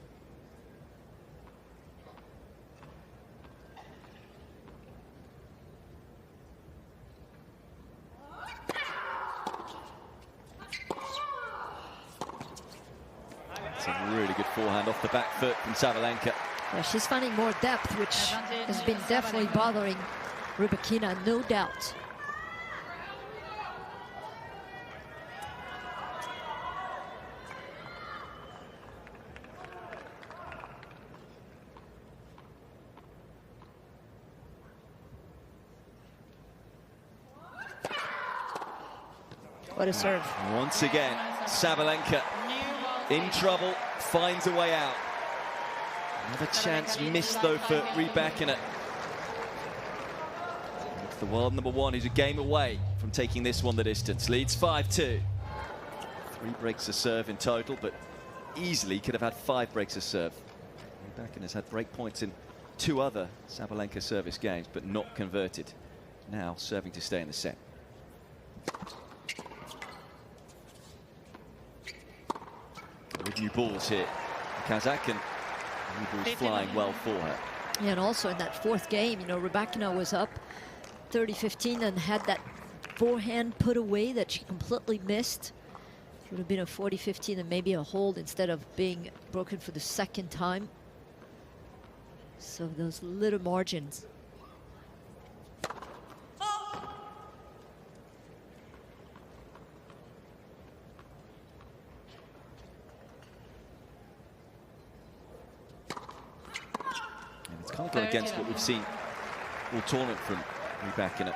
It's a really good forehand off the back foot from Sabalenka. Yeah, she's finding more depth, which has been definitely bothering Rybakina, no doubt. What a serve. Once again, Sabalenka in trouble, finds a way out. Another chance missed, though, for Rybakina. It's the world number 1 who's a game away from taking this one the distance. Leads 5-2. 3 breaks of serve in total, but easily could have had 5 breaks of serve. Rybakina's had break points in 2 other Sabalenka service games, but not converted. Now serving to stay in the set. With new balls here, the Kazakh, and new balls flying well for her. Yeah, and also in that 4th game, you know, Rybakina was up 30-15 and had that forehand put away that she completely missed. It would have been a 40-15 and maybe a hold instead of being broken for the 2nd time. So those little margins. Kind of go against what we've seen all tournament from Rybakina,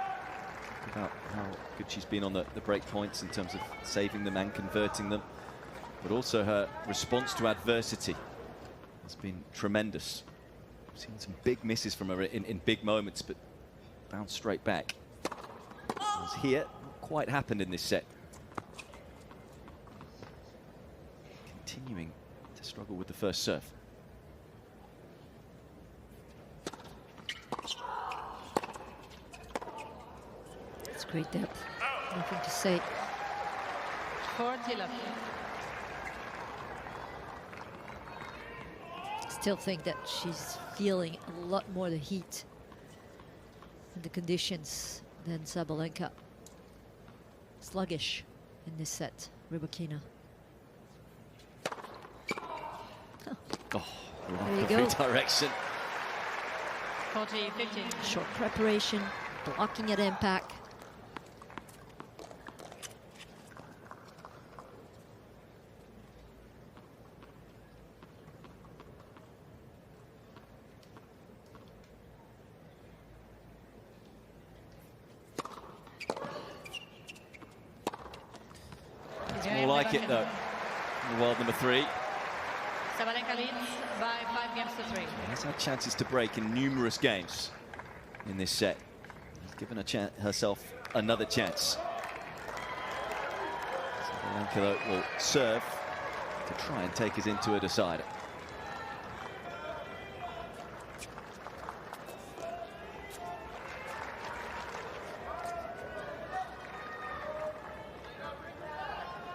about how good she's been on the break points in terms of saving them and converting them, but also her response to adversity has been tremendous. We've seen some big misses from her in big moments, but bounced straight back. As here, not quite happened in this set. Continuing to struggle with the first serve. Great depth. Nothing to say. Still think that she's feeling a lot more the heat and the conditions than Sabalenka. Sluggish in this set, Rybakina. Oh, there you go. Direction. 40-15. Short preparation, blocking at impact. More like it, though. In the world number 3. Sabalenka leads by 5 games to 3. Has had chances to break in numerous games in this set. Has given herself another chance. Sabalenka, though, will serve to try and take us into a decider.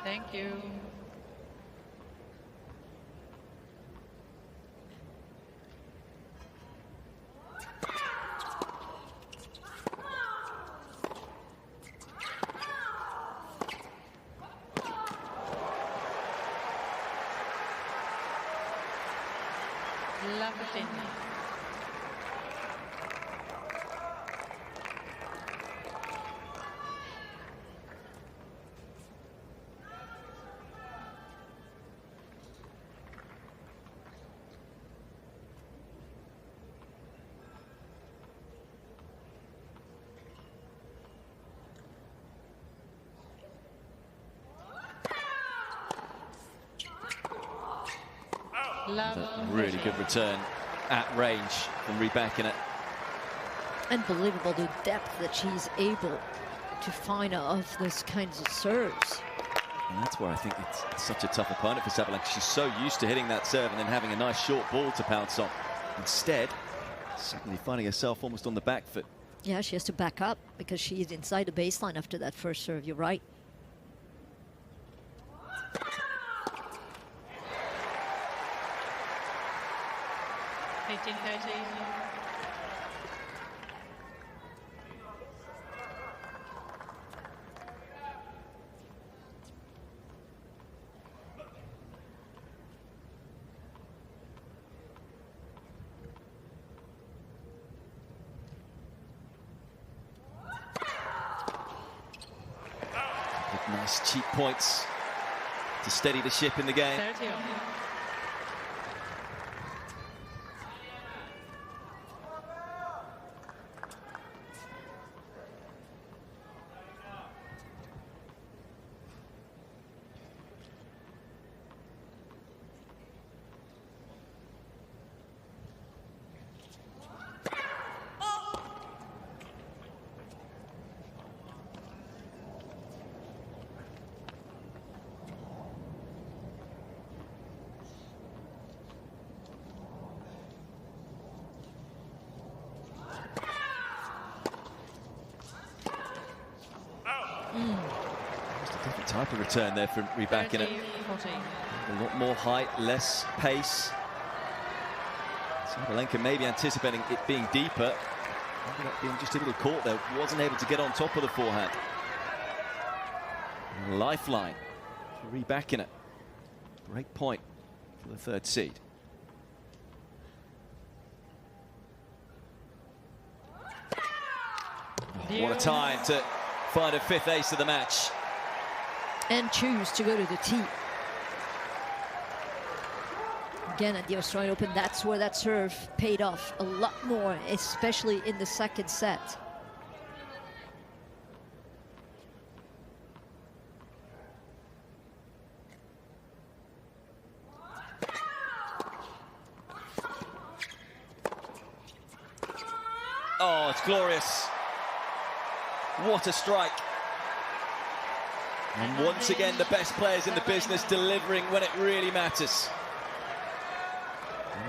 Thank you. A really good return at range from Rybakina. Unbelievable the depth that she's able to find of those kinds of serves. And that's where I think it's such a tough opponent for Sabalenka. She's so used to hitting that serve and then having a nice short ball to pounce on. Instead, suddenly finding herself almost on the back foot. Yeah, she has to back up because she's inside the baseline after that first serve. You're right. Nice cheap points to steady the ship in the game. 30. Just a different type of return there from Rybakina. 30-40. A lot more height, less pace. Sabalenka maybe anticipating it being deeper. Ended up being just a little caught there. Wasn't able to get on top of the forehand. Lifeline for Rybakina. Great point for the third seed. Oh, what a time to find a fifth ace of the match. And choose to go to the tee. Again, at the Australian Open, that's where that serve paid off a lot more, especially in the second set. Oh, it's glorious. What a strike. And once again, the best players in the business delivering when it really matters.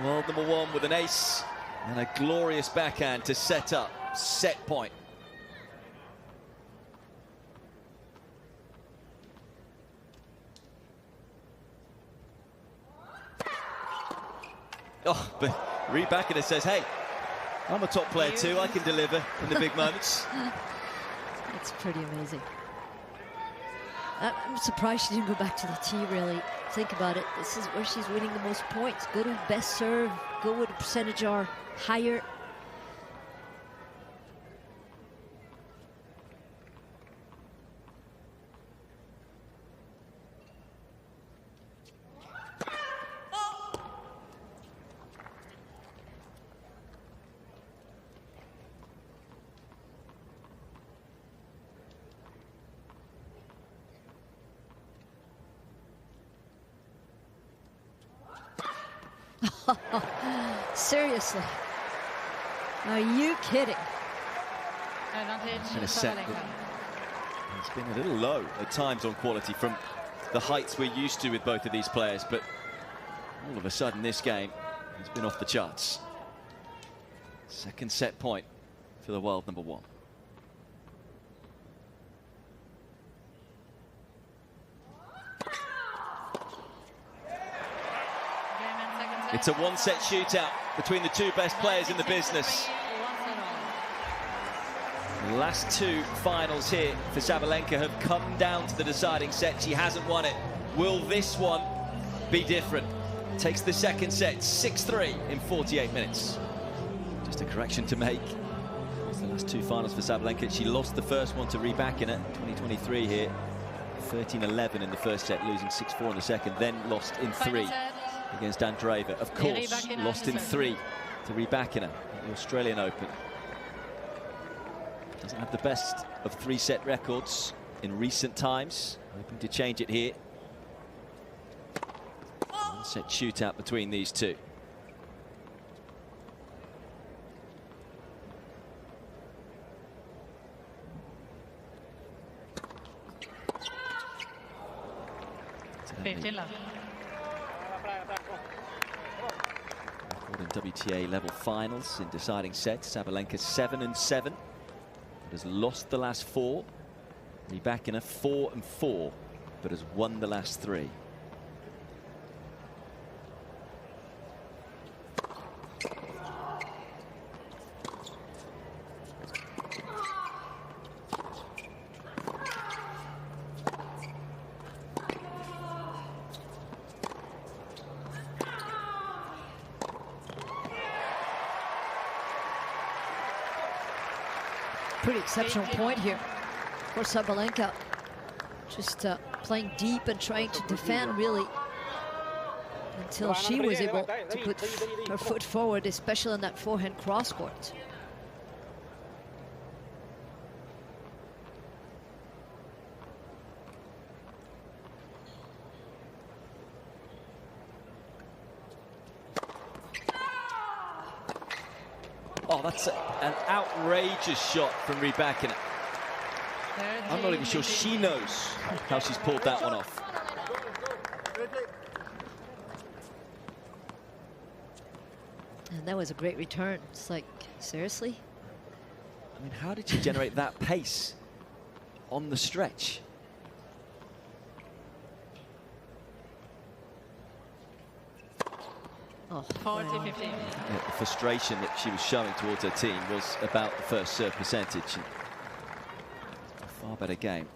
World number one with an ace and a glorious backhand to set up, set point. Oh, but Rybakina says, hey, I'm a top player too, I can deliver in the big moments. It's pretty amazing. I'm surprised she didn't go back to the tee, really. Think about it. This is where she's winning the most points. Go to best serve. Go with the percentage are higher. Seriously? Are you kidding? In a set it's been a little low at times on quality from the heights we're used to with both of these players, but all of a sudden this game has been off the charts. Second set point for the world number one. It's a one-set shootout between the two best players in the business. The last two finals here for Sabalenka have come down to the deciding set. She hasn't won it. Will this one be different? Takes the second set, 6-3 in 48 minutes. Just a correction to make. It's the last two finals for Sabalenka. She lost the first one to Rybakina, 2023 here. 13-11 in the first set, losing 6-4 in the second, then lost in 3 against Andreeva. Of course, lost in 3 to Rybakina at the Australian Open. Doesn't have the best of 3-set records in recent times. Hoping to change it here. One-set shootout between these two. In WTA level finals in deciding sets, Sabalenka 7-7, but has lost the last 4. Rybakina 4-4, but has won the last 3. Pretty exceptional point here for Sabalenka. Just playing deep and trying to defend really until she was able to put her foot forward, especially on that forehand cross court. Oh, that's an outrageous shot from Rybakina. I'm not even sure she knows how she's pulled that one off. And that was a great return. It's like, seriously? I mean, how did she generate that pace on the stretch? Oh, 40-15. Yeah, the frustration that she was showing towards her team was about the first serve percentage. A far better game.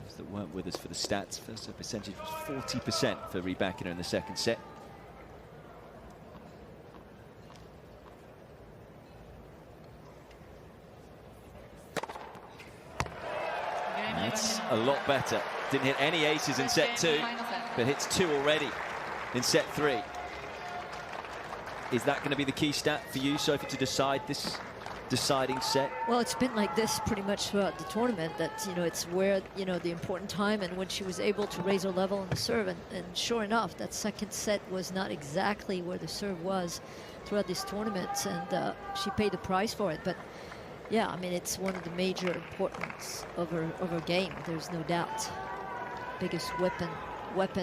Those that weren't with us for the stats, first serve percentage was 40% for Rybakina in the second set. That's a lot better. Didn't hit any aces in set 2, but hits 2 already in set 3. Is that going to be the key stat for you, Sophie, to decide this deciding set? Well, it's been like this pretty much throughout the tournament, that, you know, it's where, you know, the important time and when she was able to raise her level on the serve. And sure enough, that second set was not exactly where the serve was throughout this tournament, and she paid the price for it. But yeah, I mean, it's one of the major importance of her game. There's no doubt. Biggest weapon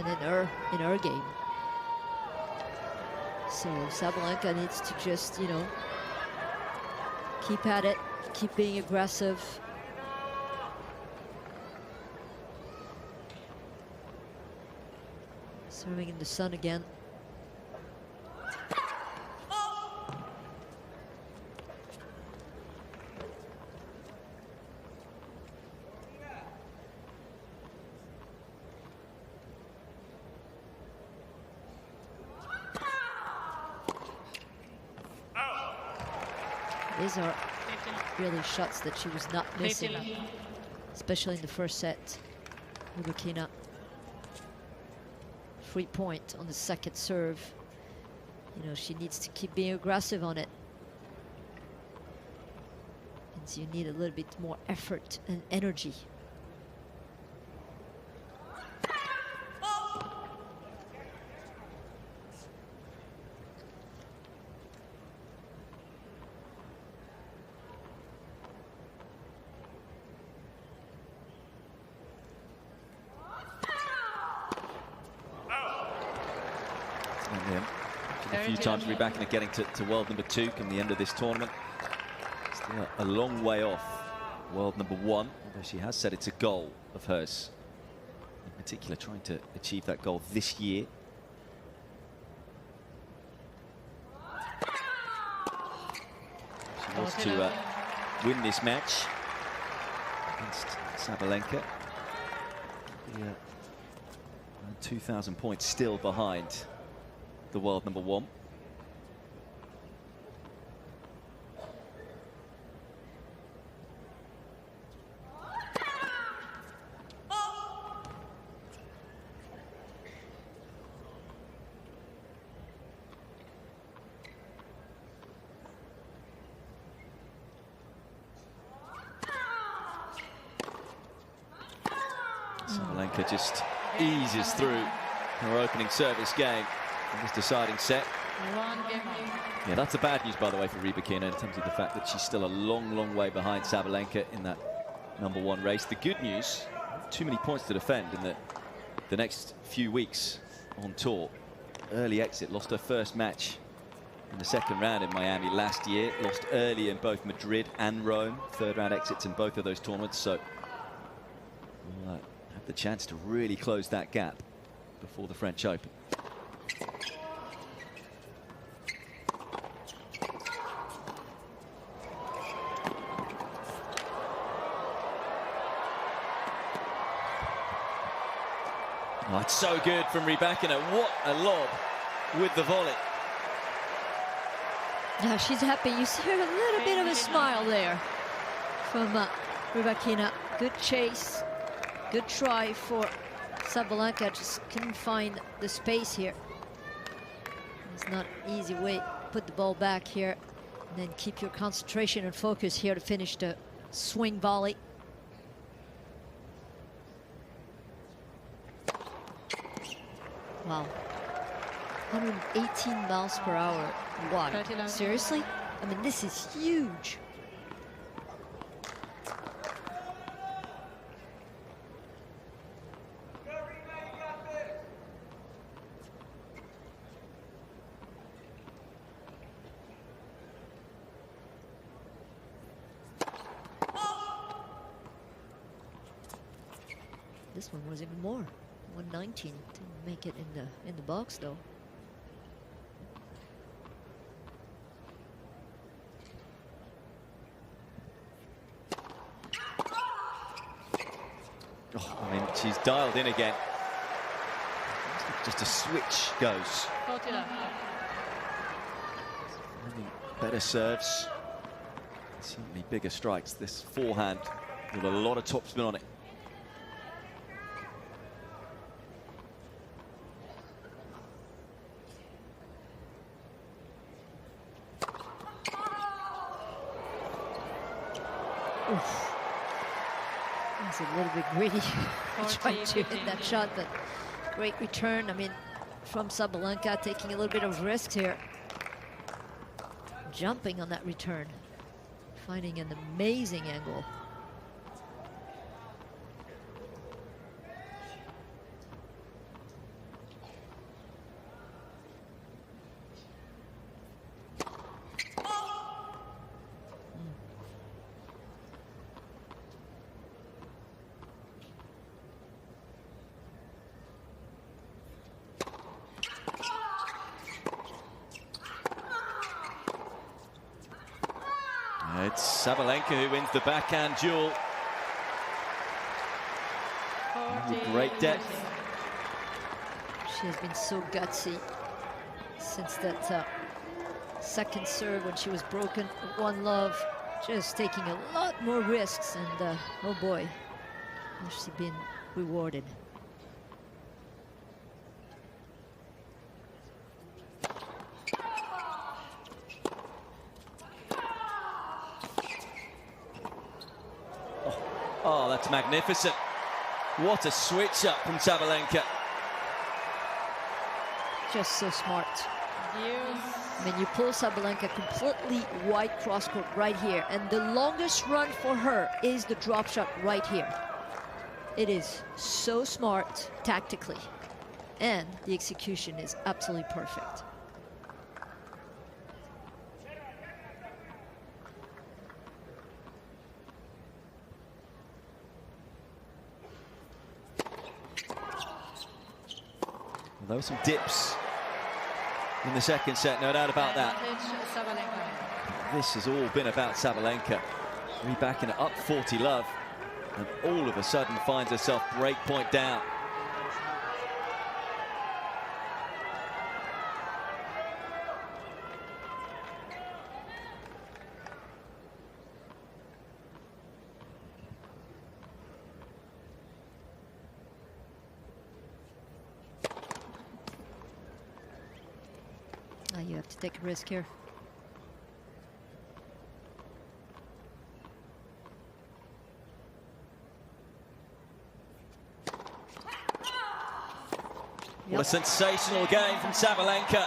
in her game. So Sabalenka needs to just, you know, keep at it, keep being aggressive. Serving in the sun again. These are really shots that she was not missing, especially in the first set. Rybakina, free point on the second serve. You know, she needs to keep being aggressive on it. And so you need a little bit more effort and energy. A few times Rybakina getting to world number 2 come the end of this tournament. Still a long way off world number 1, although she has said it's a goal of hers. In particular, trying to achieve that goal this year. She wants to win this match against Sabalenka. 2,000 points still behind the world number 1. Sabalenka just eases through her opening service game in this deciding set. Yeah, that's the bad news, by the way, for Rybakina in terms of the fact that she's still a long, long way behind Sabalenka in that #1 race. The good news, too many points to defend in the next few weeks on tour. Early exit, lost her first match in the second round in Miami last year. Lost early in both Madrid and Rome. Third round exits in both of those tournaments. So we'll have the chance to really close that gap before the French Open. Oh, it's so good from Rybakina. What a lob with the volley. Yeah, she's happy. You see a little bit of a smile there from Rybakina. Good chase, good try for Sabalenka. Just couldn't find the space here. It's not an easy way. Put the ball back here, and then keep your concentration and focus here to finish the swing volley. Wow. 118 miles per hour. Why? Seriously? I mean, this is huge. This one was even more. 119. Didn't make it in the box though. Oh, I mean, she's dialed in again. Just a switch goes. Better serves. Certainly bigger strikes. This forehand with a lot of topspin on it. Oof. That's a little bit greedy trying to hit that shot, but great return. I mean, from Sabalenka, taking a little bit of risk here. Jumping on that return. Finding an amazing angle. It's Sabalenka who wins the backhand duel. Great depth. She has been so gutsy since that second serve when she was broken. One love, just taking a lot more risks, and oh boy, has she been rewarded. Oh, that's magnificent. What a switch up from Sabalenka. Just so smart. I mean, you pull Sabalenka completely wide cross-court right here, and the longest run for her is the drop shot right here. It is so smart tactically, and the execution is absolutely perfect. There were some dips in the second set, no doubt about that. This has all been about Sabalenka. Rybakina up 40 love, and all of a sudden finds herself break point down. You have to take a risk here. What a sensational game from Sabalenka.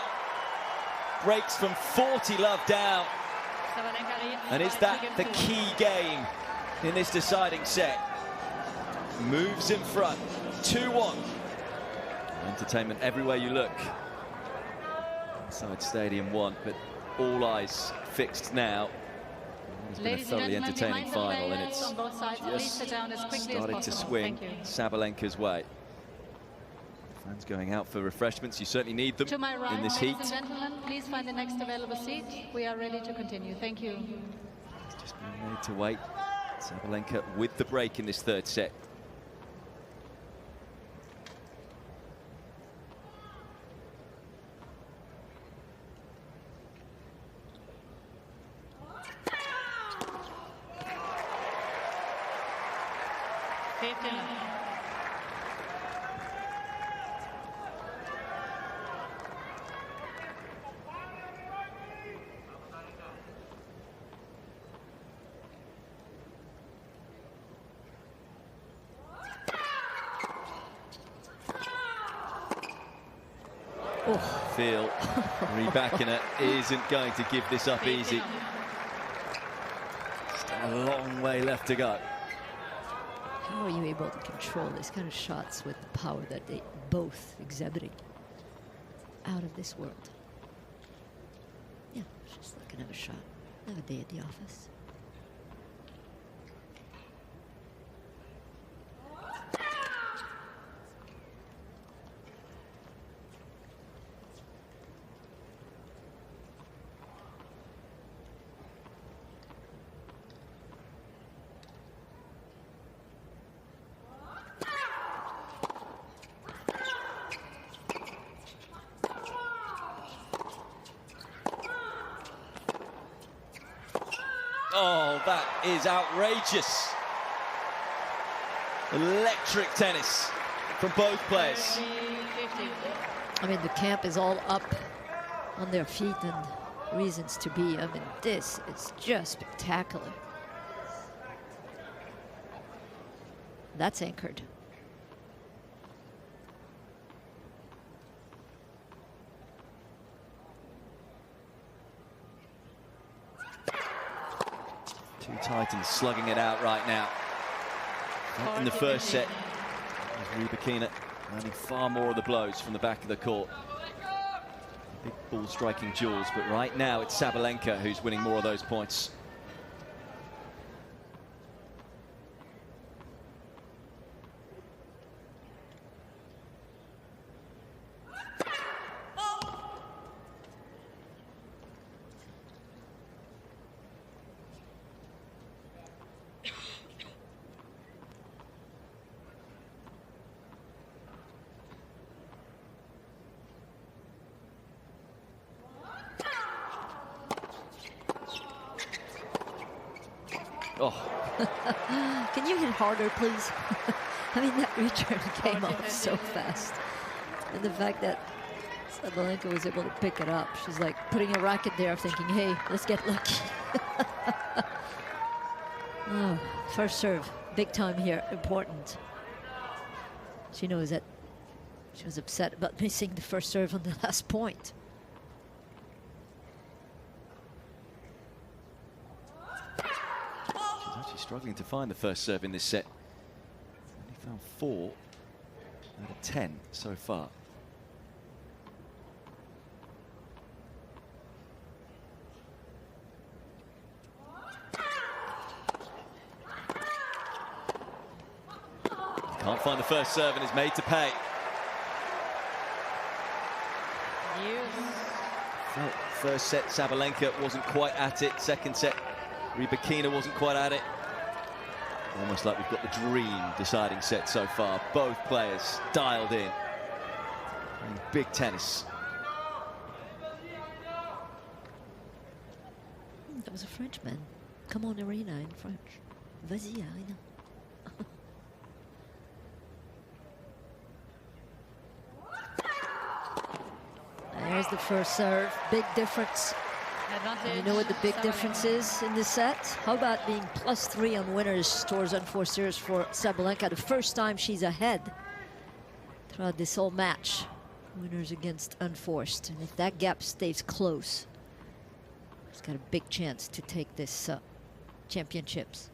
Breaks from 40 love down. And is that the key game in this deciding set? Moves in front, 2-1. Entertainment everywhere you look. Inside Stadium 1, but all eyes fixed now. It's been a thoroughly entertaining final, and it's just starting to swing Sabalenka's way. Fans going out for refreshments. You certainly need them in this heat. Ladies and gentlemen, please find the next available seat. We are ready to continue. Thank you. It's just been made to wait. Sabalenka with the break in this third set. Feel Rybakina isn't going to give this up easy. Still a long way left to go. How are you able to control this kind of shots with the power that they both exhibiting? Out of this world. Yeah, just like another shot. Another day at the office. Oh, that is outrageous. Electric tennis from both players. I mean, the camp is all up on their feet and reasons to be. I mean, this is just spectacular. That's anchored. Two Titans slugging it out right now. Not in the first set, Rybakina landing far more of the blows from the back of the court. Big ball striking duels, but right now it's Sabalenka who's winning more of those points. Oh. Can you hit harder, please? I mean, that return came off so fast. And the fact that Sabalenka was able to pick it up, she's like putting a racket there thinking, hey, let's get lucky. Oh, first serve, big time here, important. She knows that she was upset about missing the first serve on the last point. Struggling to find the first serve in this set. Only found 4 out of 10 so far. Can't find the first serve and is made to pay. First set, Sabalenka wasn't quite at it. Second set, Rybakina wasn't quite at it. Almost like we've got the dream deciding set so far. Both players dialed in. Playing big tennis. That was a Frenchman. Come on, Aryna, in French. Vas-y, Aryna. There's the first serve. Big difference. You know what the big difference is in this set? How about being +3 on winners towards unforced serves for Sabalenka? The first time she's ahead throughout this whole match. Winners against unforced. And if that gap stays close, he's got a big chance to take this championships.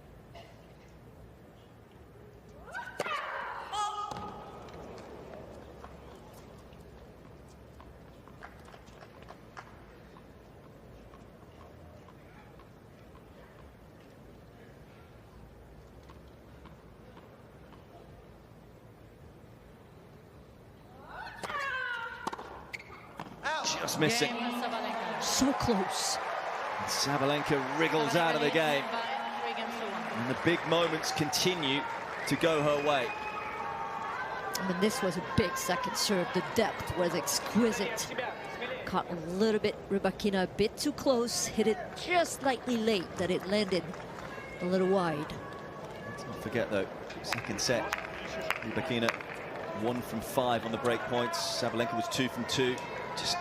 Just missing. So close. Sabalenka wriggles out of the game. And the big moments continue to go her way. I mean, this was a big second serve. The depth was exquisite. Caught a little bit, Rybakina a bit too close. Hit it just slightly late that it landed a little wide. Let's not forget, though, second set, Rybakina 1 from 5 on the break points. Sabalenka was 2 from 2. Just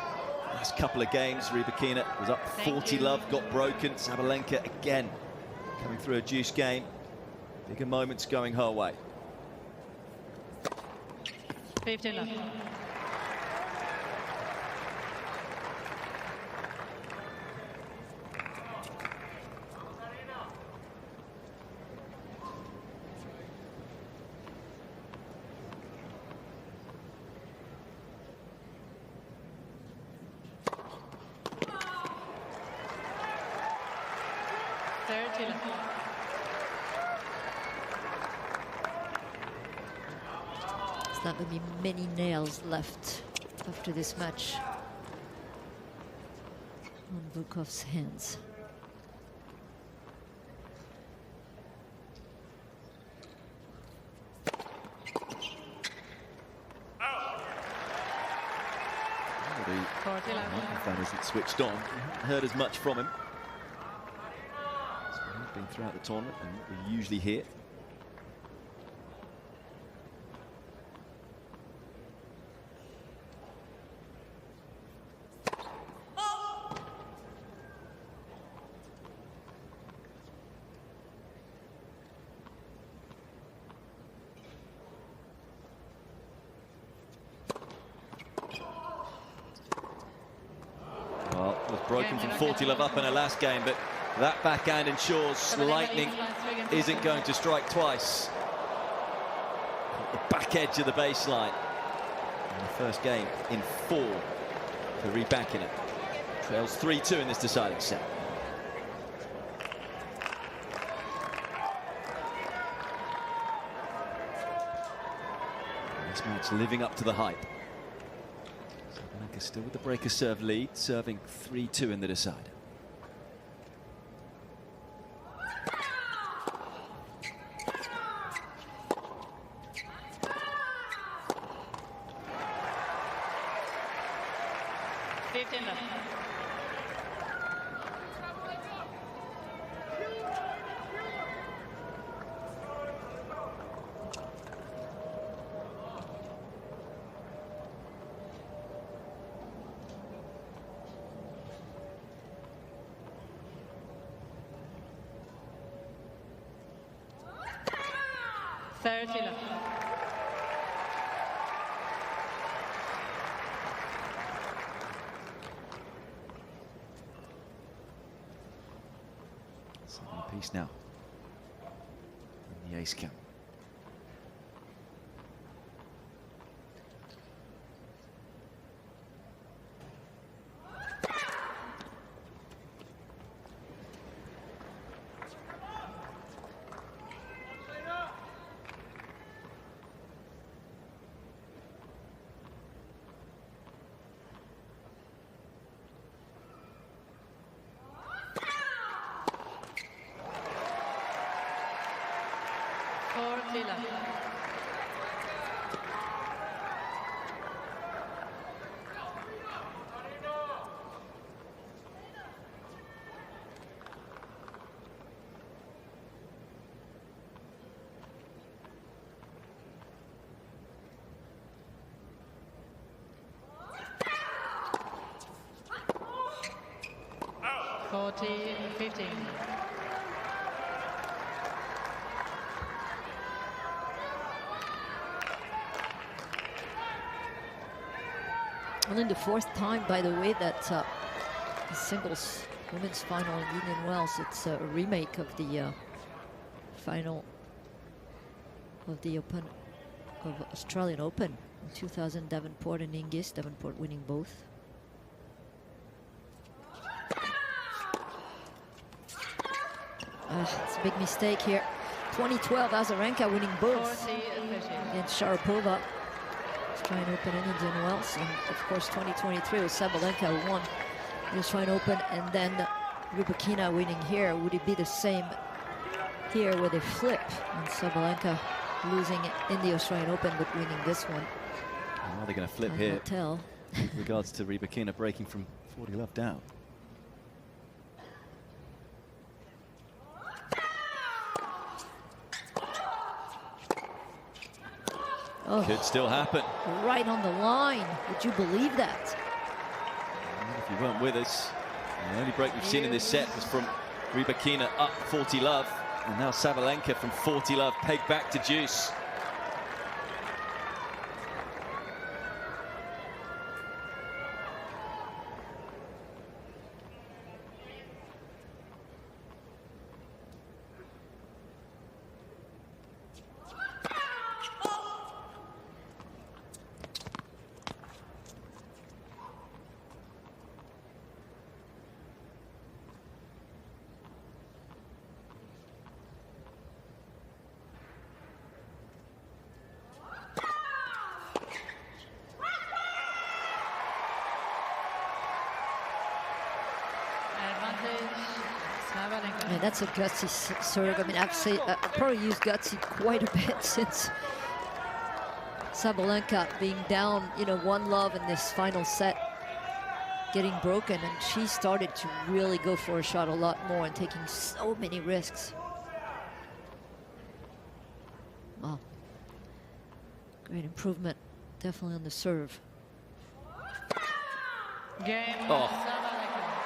last couple of games, Rybakina was up 40 love, got broken. Sabalenka again coming through a juice game. Bigger moments going her way. 15 love. There's not going to be many nails left after this match on Vukov's hands. The microphone isn't switched on. Haven't heard as much from him. So he's been throughout the tournament and what we usually hear. Well, was broken from 40 love up in her last game, but that backhand ensures lightning isn't going to strike twice. The back edge of the baseline. In the first game in 4 for Rybakina. Trails 3-2 in this deciding set. This match living up to the hype. Sabalenka still with the breaker serve lead, serving 3-2 in the decider. Piece now in the ace count. $40-15. Only the 4th time, by the way, that the singles women's final in Indian Wells. It's a remake of the final of the Australian Open in 2000. Davenport and Hingis. Davenport winning both. It's a big mistake here. 2012, Azarenka winning both against Sharapova. Australian Open and Indian Wells. And of course, 2023 was Sabalenka who won the Australian Open, and then Rybakina winning here. Would it be the same here where they flip and Sabalenka losing in the Australian Open but winning this one? Are they going to flip here? Tell. With regards to Rybakina breaking from 40 love down. Oh, could still happen. Right on the line. Would you believe that? If you weren't with us, the only break we've seen in this set was from Rybakina up 40 love, and now Sabalenka from 40 love pegged back to deuce. I mean, that's a gutsy serve. I mean, I've probably used gutsy quite a bit since Sabalenka being down, 1 love in this final set, getting broken, and she started to really go for a shot a lot more and taking so many risks. Wow. Great improvement, definitely on the serve.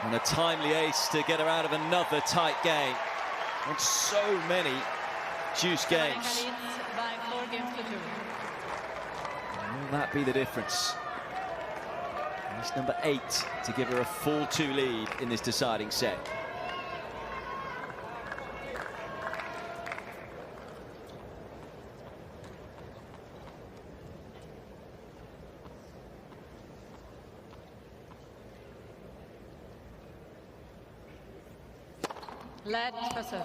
And a timely ace to get her out of another tight game. And so many juice games. Will that be the difference? That's number 8 to give her a full 2 lead in this deciding set. Let Professor.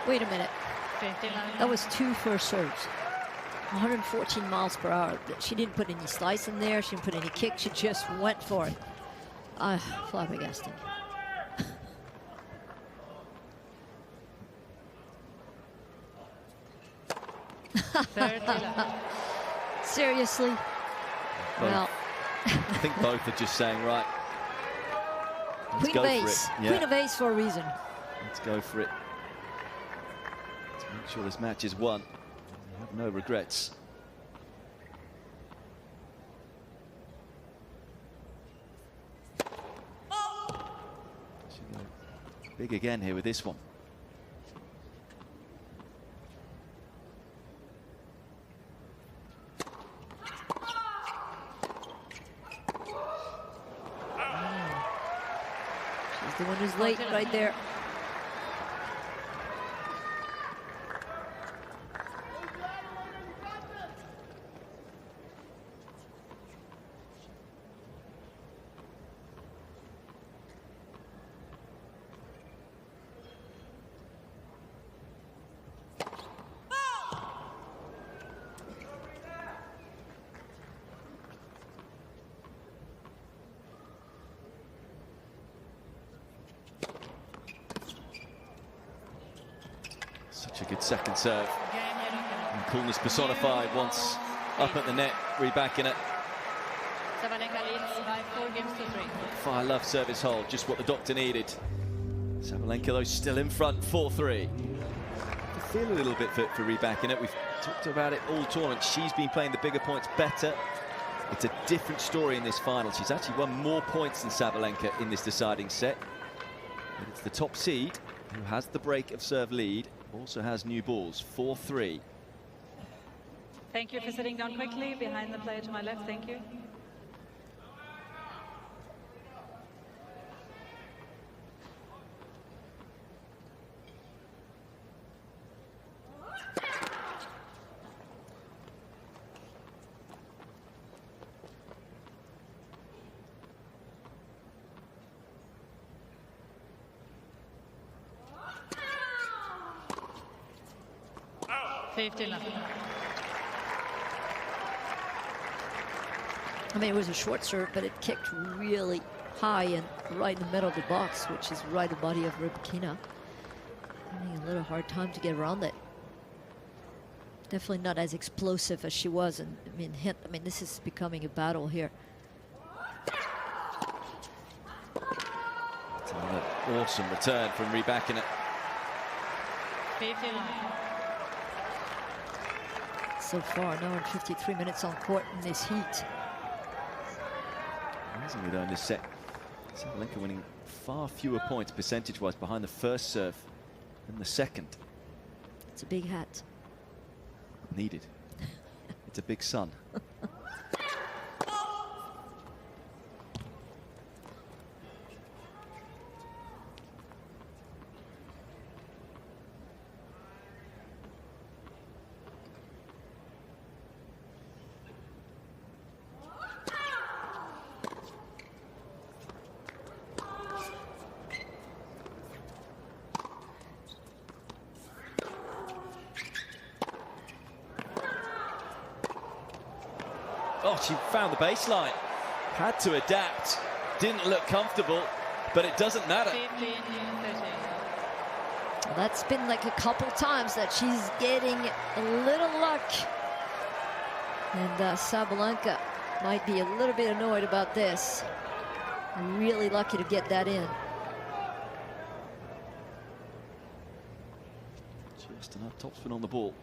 Wait a minute. That was 2 first serves. 114 miles per hour. She didn't put any slice in there. She didn't put any kick. She just went for it. Flabbergasting. Seriously? Well, I think both are just saying, right, let's go for it. Yeah. Queen of ace for a reason. Let's go for it. Let's make sure this match is won. We have no regrets. Should go big again here with this one. The one who's late right there. Such a good second serve. And coolness personified once up at the net, Rybakina. Sabalenka leads by 4 games to 3. Fire love service hold, just what the doctor needed. Sabalenka, though, still in front, 4-3. I feel a little bit for Rybakina. We've talked about it all tournament. She's been playing the bigger points better. It's a different story in this final. She's actually won more points than Sabalenka in this deciding set. But it's the top seed who has the break of serve lead, also has new balls, 4-3. Thank you for sitting down quickly behind the player to my left. Thank you. I mean, it was a short serve, but it kicked really high and right in the middle of the box, which is right the body of Rybakina. Having a little hard time to get around it. Definitely not as explosive as she was. And I mean, this is becoming a battle here. It's another awesome return from Rybakina. So far, an hour and 53 minutes on court in this heat. Amazingly though in this set, Sabalenka winning far fewer points percentage-wise behind the first serve than the second. It's a big hat. Needed. It's a big sun. Oh, she found the baseline. Had to adapt. Didn't look comfortable, but it doesn't matter. Well, that's been like a couple times that she's getting a little luck. And Sabalenka might be a little bit annoyed about this. Really lucky to get that in. Just enough topspin on the ball.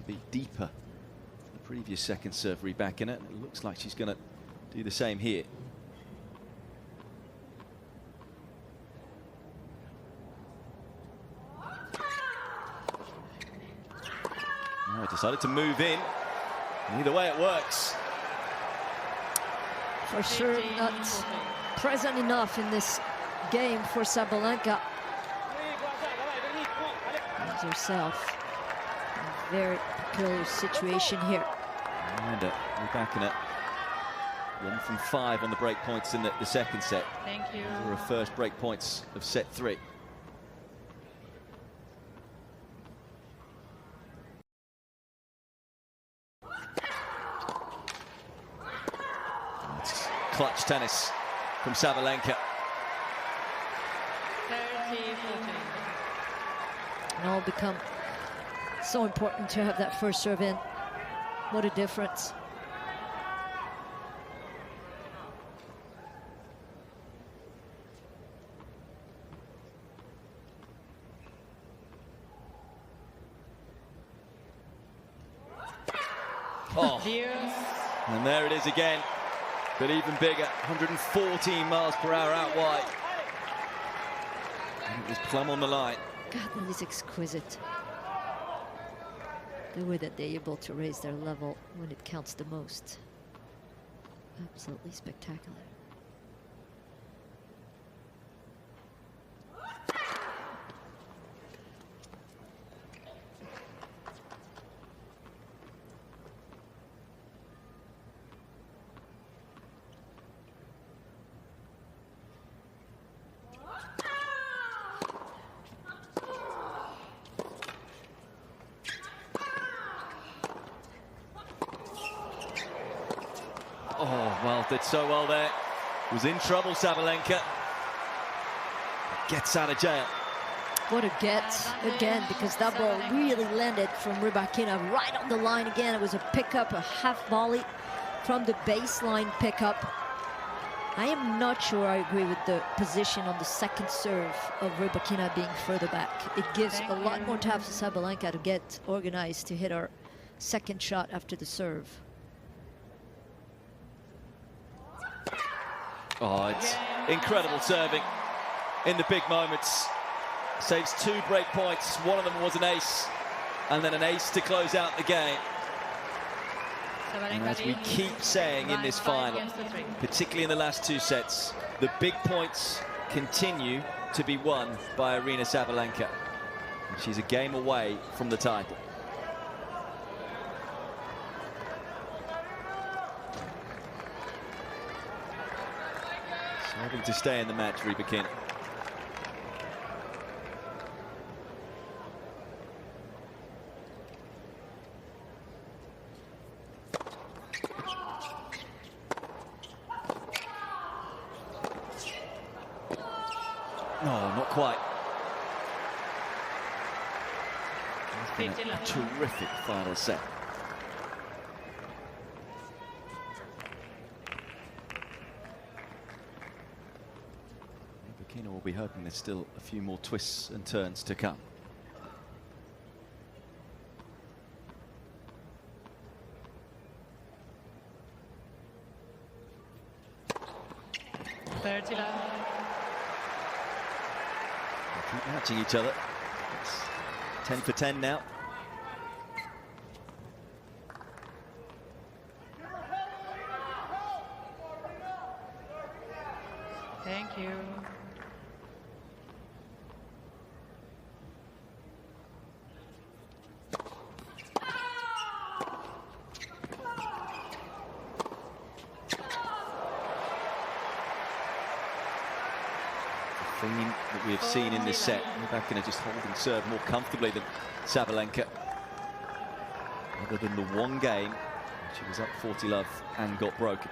Be deeper than the previous second serve Rybakina. It looks like she's going to do the same here. Oh, decided to move in. Either way it works. For sure not present enough in this game for Sabalenka. Finds herself in a very peculiar situation here. And Rybakina 1 from 5 on the break points in the second set. Thank you. For her first break points of set 3. That's clutch tennis from Sabalenka. 30-14. And all become so important to have that first serve in. What a difference. Oh, and there it is again, but even bigger, 114 miles per hour out wide. And it was plumb on the line. God, that is exquisite. The way that they're able to raise their level when it counts the most. Absolutely spectacular. Oh, well, did so well there. Was in trouble, Sabalenka. Gets out of jail. What a get again, because that ball really landed from Rybakina right on the line again. It was a pickup, a half volley from the baseline pickup. I am not sure I agree with the position on the second serve of Rybakina being further back. It gives a lot more time for Sabalenka to get organized to hit her second shot after the serve. Oh, it's incredible serving in the big moments. Saves 2 break points. One of them was an ace, and then an ace to close out the game. And as we keep saying in this final, particularly in the last 2 sets, the big points continue to be won by Aryna Sabalenka. And she's a game away from the title. Serving to stay in the match, Rybakina. No, not quite. It's been a terrific final set. Rybakina will be hoping there's still a few more twists and turns to come. Keep matching each other. It's 10 for 10 now. Thank you. Thing that we have seen in this set, Rybakina just holding serve more comfortably than Sabalenka. Other than the one game, she was up 40-love and got broken.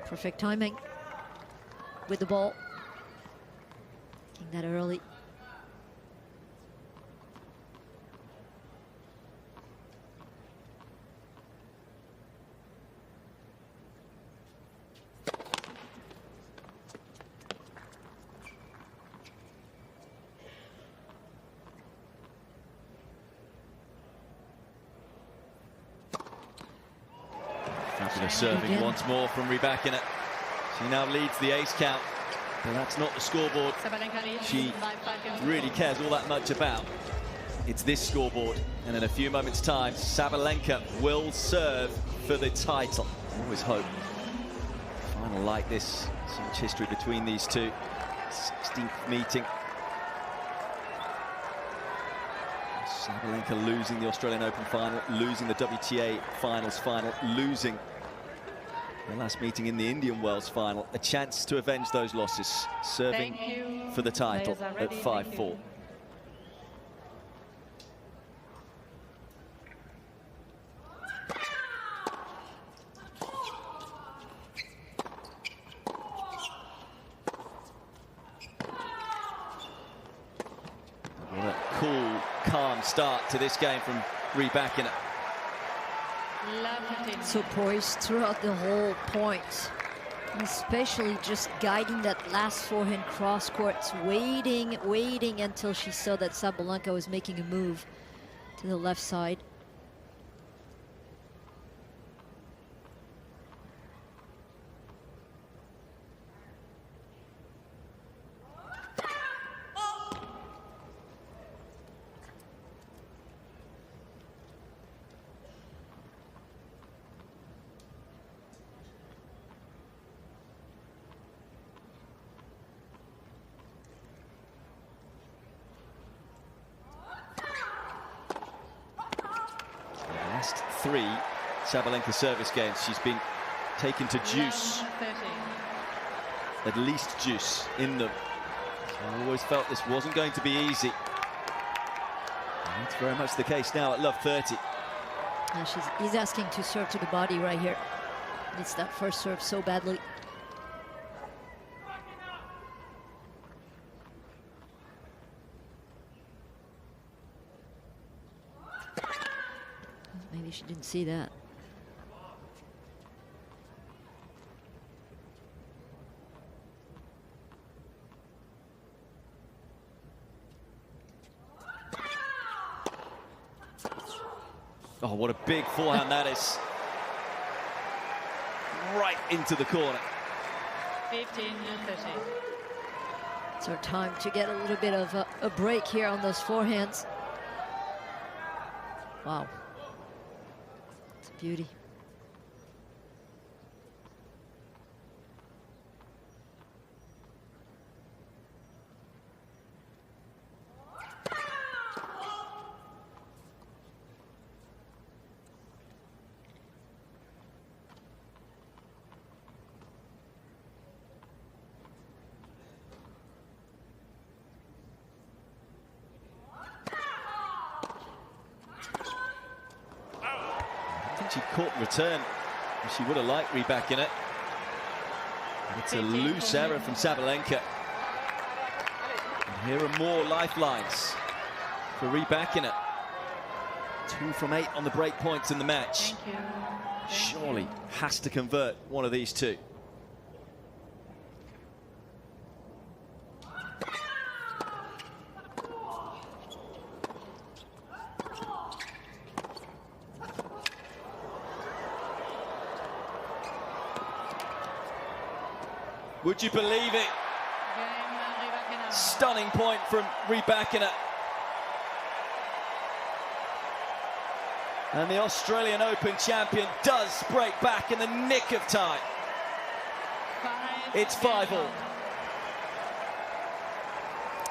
Perfect timing with the ball. Getting that early. Fabulous serving once more from Rybakina. She now leads the ace count, but that's not the scoreboard she really cares all that much about. It's this scoreboard, and in a few moments' time, Sabalenka will serve for the title. I always hope a final like this, so much history between these two. 16th meeting. Sabalenka losing the Australian Open final, losing the WTA finals final, losing the last meeting in the Indian Wells final. A chance to avenge those losses, serving for the title at 5-4. What a cool, calm start to this game from Rybakina. So poised throughout the whole point, especially just guiding that last forehand cross courts, waiting until she saw that Sabalenka was making a move to the left side. Last three Sabalenka service games. She's been taken to juice, 30. at least juice in them. So I always felt this wasn't going to be easy. And that's very much the case now at love 30. And he's asking to serve to the body right here. Needs that first serve so badly. Maybe she didn't see that. Oh, what a big forehand that is. Right into the corner. 15 and 30. It's our time to get a little bit of a break here on those forehands. Wow. It's a beauty. She caught the return. She would have liked Rybakina. It's a loose error from Sabalenka. And here are more lifelines for Rybakina. 2 from 8 on the break points in the match. Thank you. Surely has to convert one of these two. Would you believe it? Stunning point from Rybakina. And the Australian Open champion does break back in the nick of time. It's 5-all.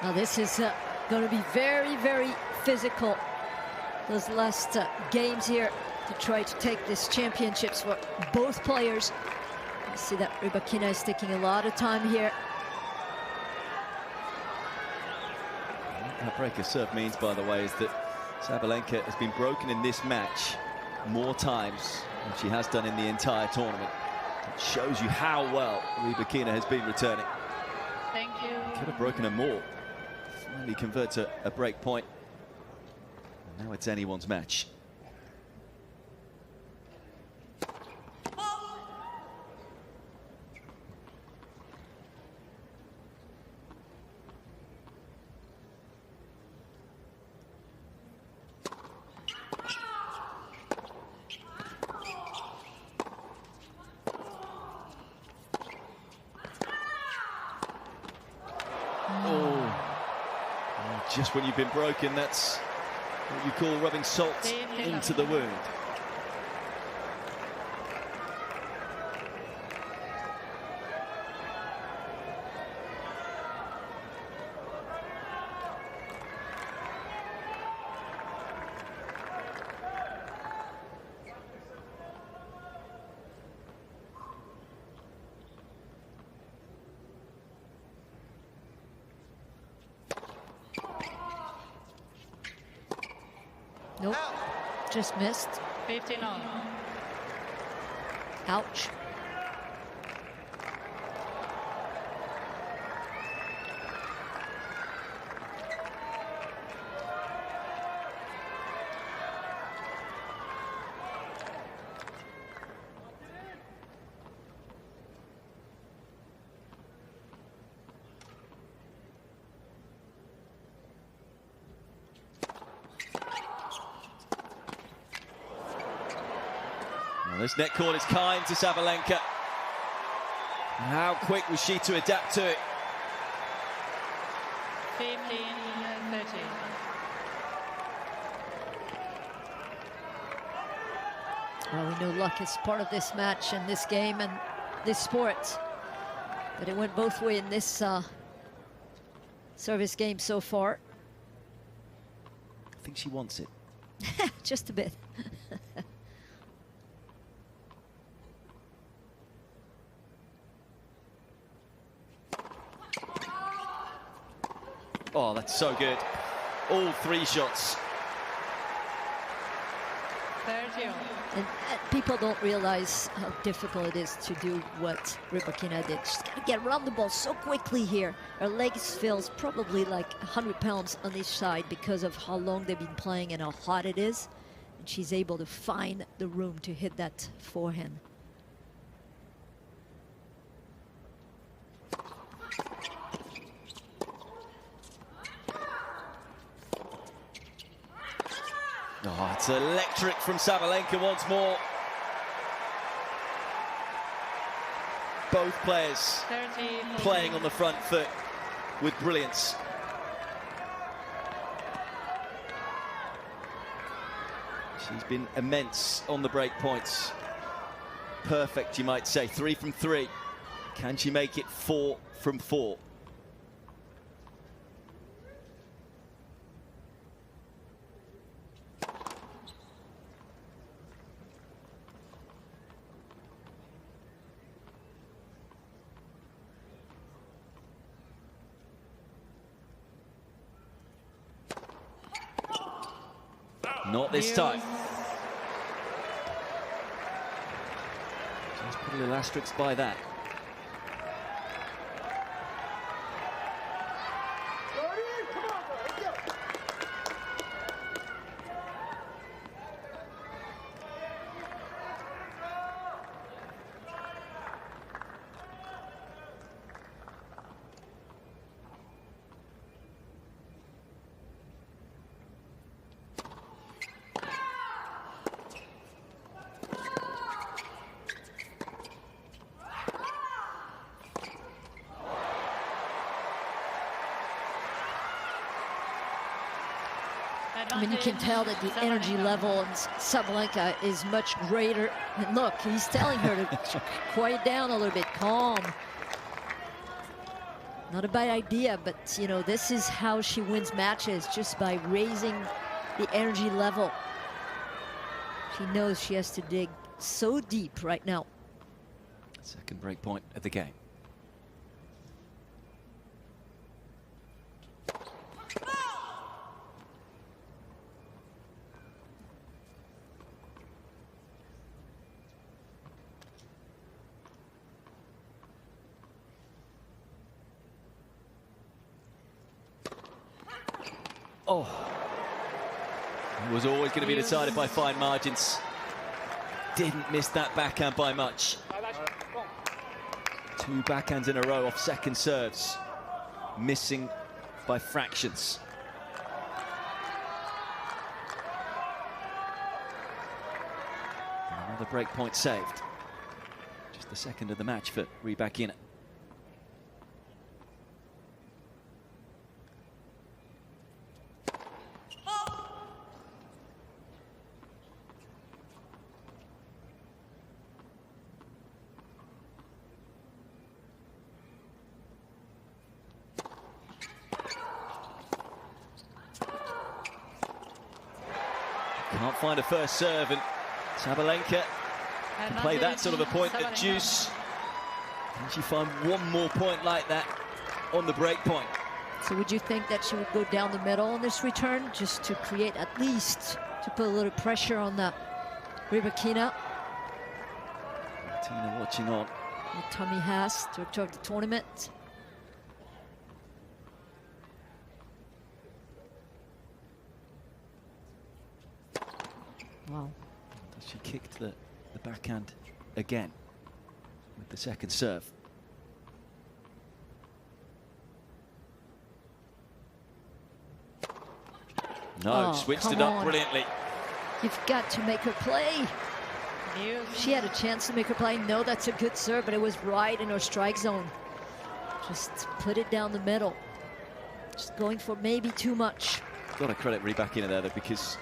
Now this is going to be very, very physical. Those last games here to try to take this championships for both players. You see that Rybakina is taking a lot of time here. What that break of serve means, by the way, is that Sabalenka has been broken in this match more times than she has done in the entire tournament. It shows you how well Rybakina has been returning. Thank you. Could have broken her more. Finally converts a break point. And now it's anyone's match. Just when you've been broken, that's what you call rubbing salt into the wound. Nope, just missed. 15 on. Ouch. This net court is kind to Sabalenka. How quick was she to adapt to it? 15 and 30. Well, we know luck is part of this match and this game and this sport. But it went both ways in this service game so far. I think she wants it. Just a bit. Oh, that's so good. All 3 shots. 30. And people don't realize how difficult it is to do what Rybakina did. She's got to get around the ball so quickly here. Her legs feels probably like 100 pounds on each side because of how long they've been playing and how hot it is. And she's able to find the room to hit that forehand. Oh, it's electric from Sabalenka once more. Both players 30. playing on the front foot with brilliance. She's been immense on the break points. Perfect, you might say. 3 from 3. Can she make it 4 from 4? Not this time. Just put a little asterisk by that. I mean, you can tell that the energy level in Sabalenka is much greater. And look, he's telling her to quiet down a little bit, calm. Not a bad idea, but, you know, this is how she wins matches, just by raising the energy level. She knows she has to dig so deep right now. Second break point of the game. Oh, it was always going to be decided by fine margins. Didn't miss that backhand by much. 2 backhands in a row off second serves. Missing by fractions. And another break point saved. Just the second of the match for Rybakina. Can't find a first serve, and Sabalenka can play that sort of a point at deuce. Can she find one more point like that on the break point? So would you think that she would go down the middle on this return, just to create, at least to put a little pressure on the Rybakina? Tina watching on. With Tommy Haas, director of the tournament. Wow. She kicked the backhand again with the second serve. No, switched it up brilliantly. You've got to make her play. She had a chance to make her play. No, that's a good serve, but it was right in her strike zone. Just put it down the middle. Just going for maybe too much. Got to credit Rybakina there, though, because,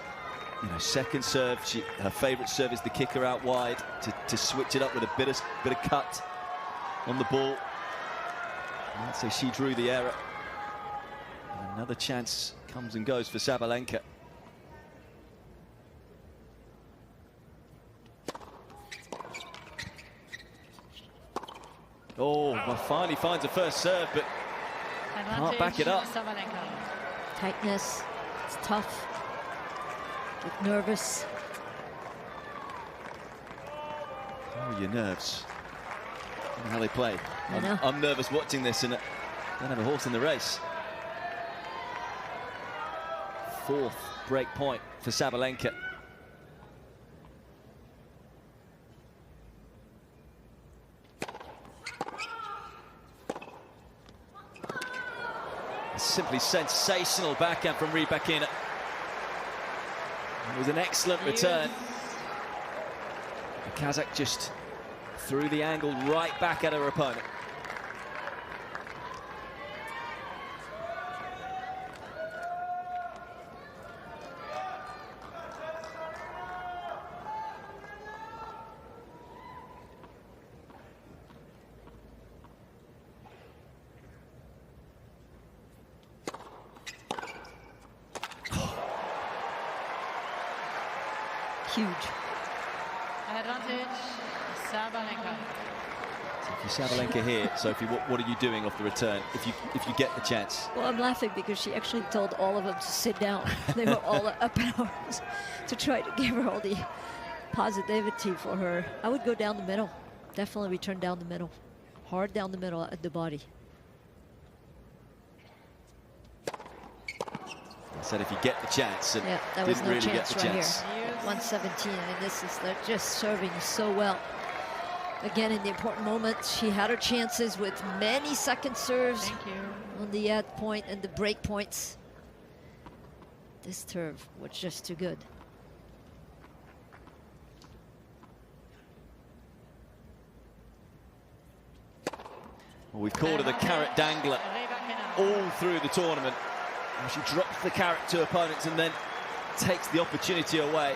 you know, second serve, her favourite serve is the kicker out wide to switch it up with a bit of cut on the ball. And I'd say she drew the error. And another chance comes and goes for Sabalenka. Oh, well, finally finds a first serve, but Can't back it up. Sabalenka. Tightness. It's tough. Get nervous. Oh, your nerves. I don't know how they play. I know. I'm nervous watching this and don't have a horse in the race. Fourth break point for Sabalenka. A simply sensational backhand from Rybakina. It was an excellent return. The Kazakh just threw the angle right back at her opponent. Huge. Advantage, Sabalenka. So if you're Sabalenka here, Sophie, what are you doing off the return if you get the chance? Well, I'm laughing because she actually told all of them to sit down. They were all up in arms to try to give her all the positivity for her. I would go down the middle. Definitely return down the middle. Hard down the middle at the body. I said if you get the chance, and Yeah, that was didn't no really get chance the right chance. here. 117. I mean, this is, they're just serving so well. Again, in the important moments, she had her chances with many second serves Thank you. on the ad point and the break points. This serve was just too good. Well, we've called her the carrot dangler Rybakina. all through the tournament. And she drops the carrot to opponents and then takes the opportunity away.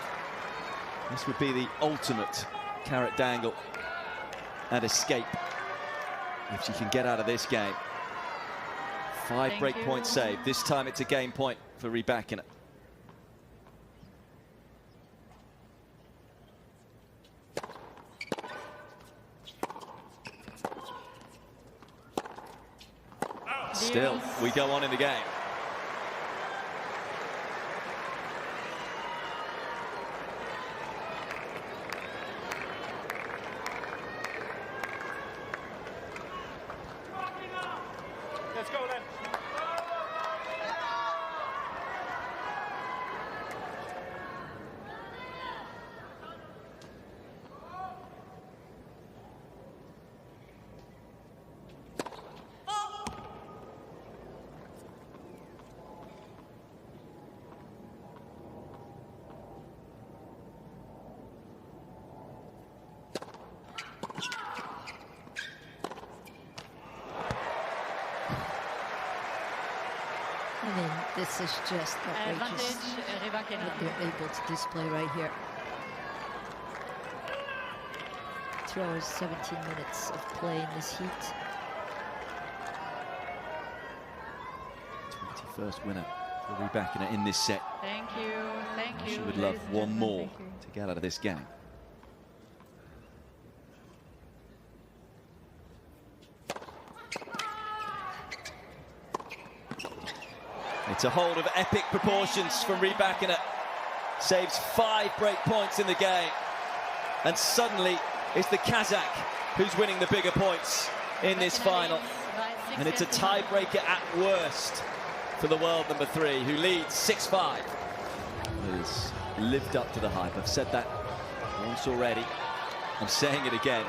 This would be the ultimate carrot dangle and escape if she can get out of this game. 5 Thank break you. points saved. This time it's a game point for Rybakina. Still, we go on in the game. Let's go then. I mean, this is just outrageous Advantage, Rybakina. what they're able to display right here. 2 hours, 17 minutes of play in this heat. 21st winner for Rybakina in this set. Thank you. Thank you. She would love ladies and one gentlemen. more Thank you. to get out of this game. It's a hold of epic proportions from Rybakina. Saves 5 break points in the game. And suddenly, it's the Kazakh who's winning the bigger points in this final. And it's a tiebreaker at worst for the world number 3, who leads 6-5. Has lived up to the hype. I've said that once already. I'm saying it again.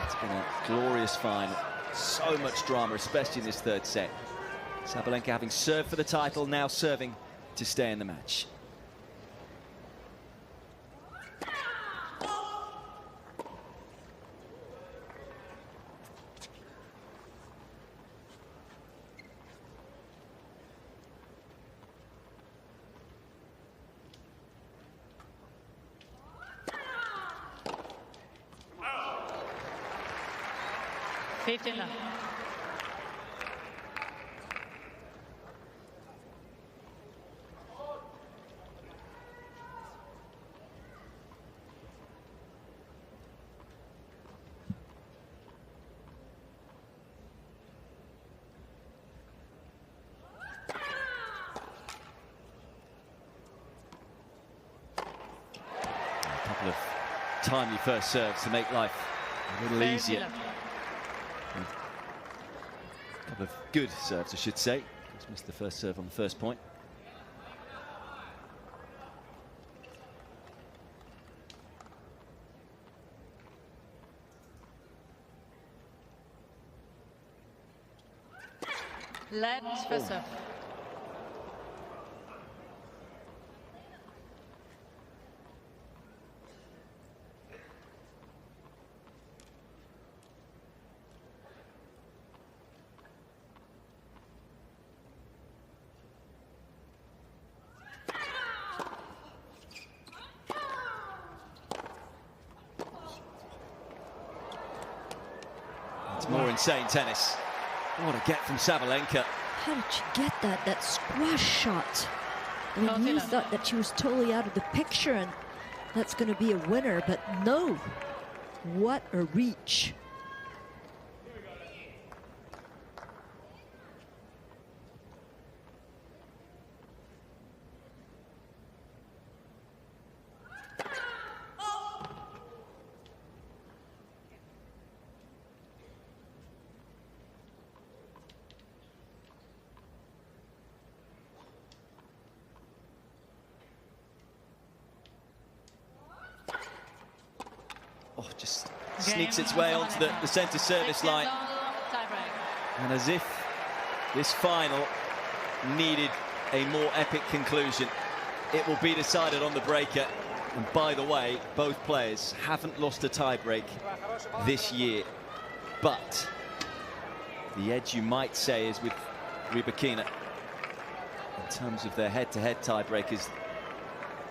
It's been a glorious final. So much drama, especially in this third set. Sabalenka having served for the title, now serving to stay in the match. Fifteen love. couple of timely first serves to make life a little easier. A couple of good serves, I should say. Just missed the first serve on the first point. Let's first serve. It's more insane tennis. What a get from Sabalenka. How did she get that? That squash shot. I mean, you thought that she was totally out of the picture and that's going to be a winner, but no. What a reach. Oh, just sneaks its way onto the centre service line. And as if this final needed a more epic conclusion, it will be decided on the breaker. And by the way, both players haven't lost a tiebreak this year. But the edge, you might say, is with Rybakina in terms of their head-to-head tiebreakers.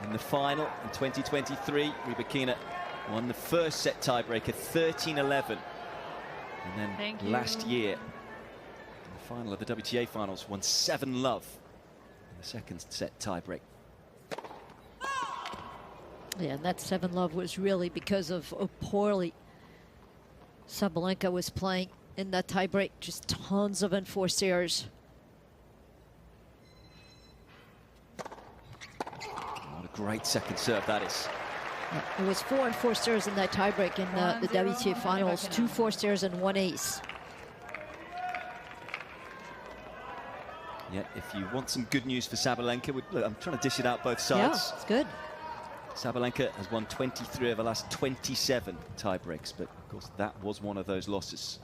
In the final in 2023, Rybakina won the first set tiebreaker 13-11, and then last year in the final of the WTA finals won 7-love in the second set tiebreak. Yeah, and that 7-love was really because of how poorly Sabalenka was playing in that tiebreak. Just tons of enforced errors. What a great second serve that is. It was 4 enforced errors in that tiebreak in the WTA finals, 2 forced errors and 1 ace. Yeah, if you want some good news for Sabalenka, look, I'm trying to dish it out both Yeah, sides. it's good. Sabalenka has won 23 of her last 27 tiebreaks, but of course that was one of those losses.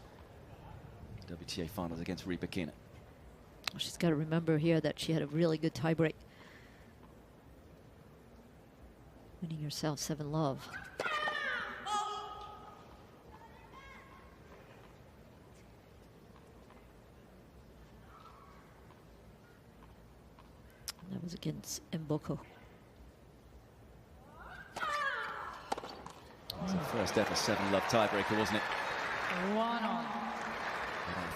WTA finals against Rybakina. Well, she's got to remember here that she had a really good tiebreak. Winning herself 7-love. That was against Mboko. It was her first ever 7-love tiebreaker, wasn't it? 1-1. I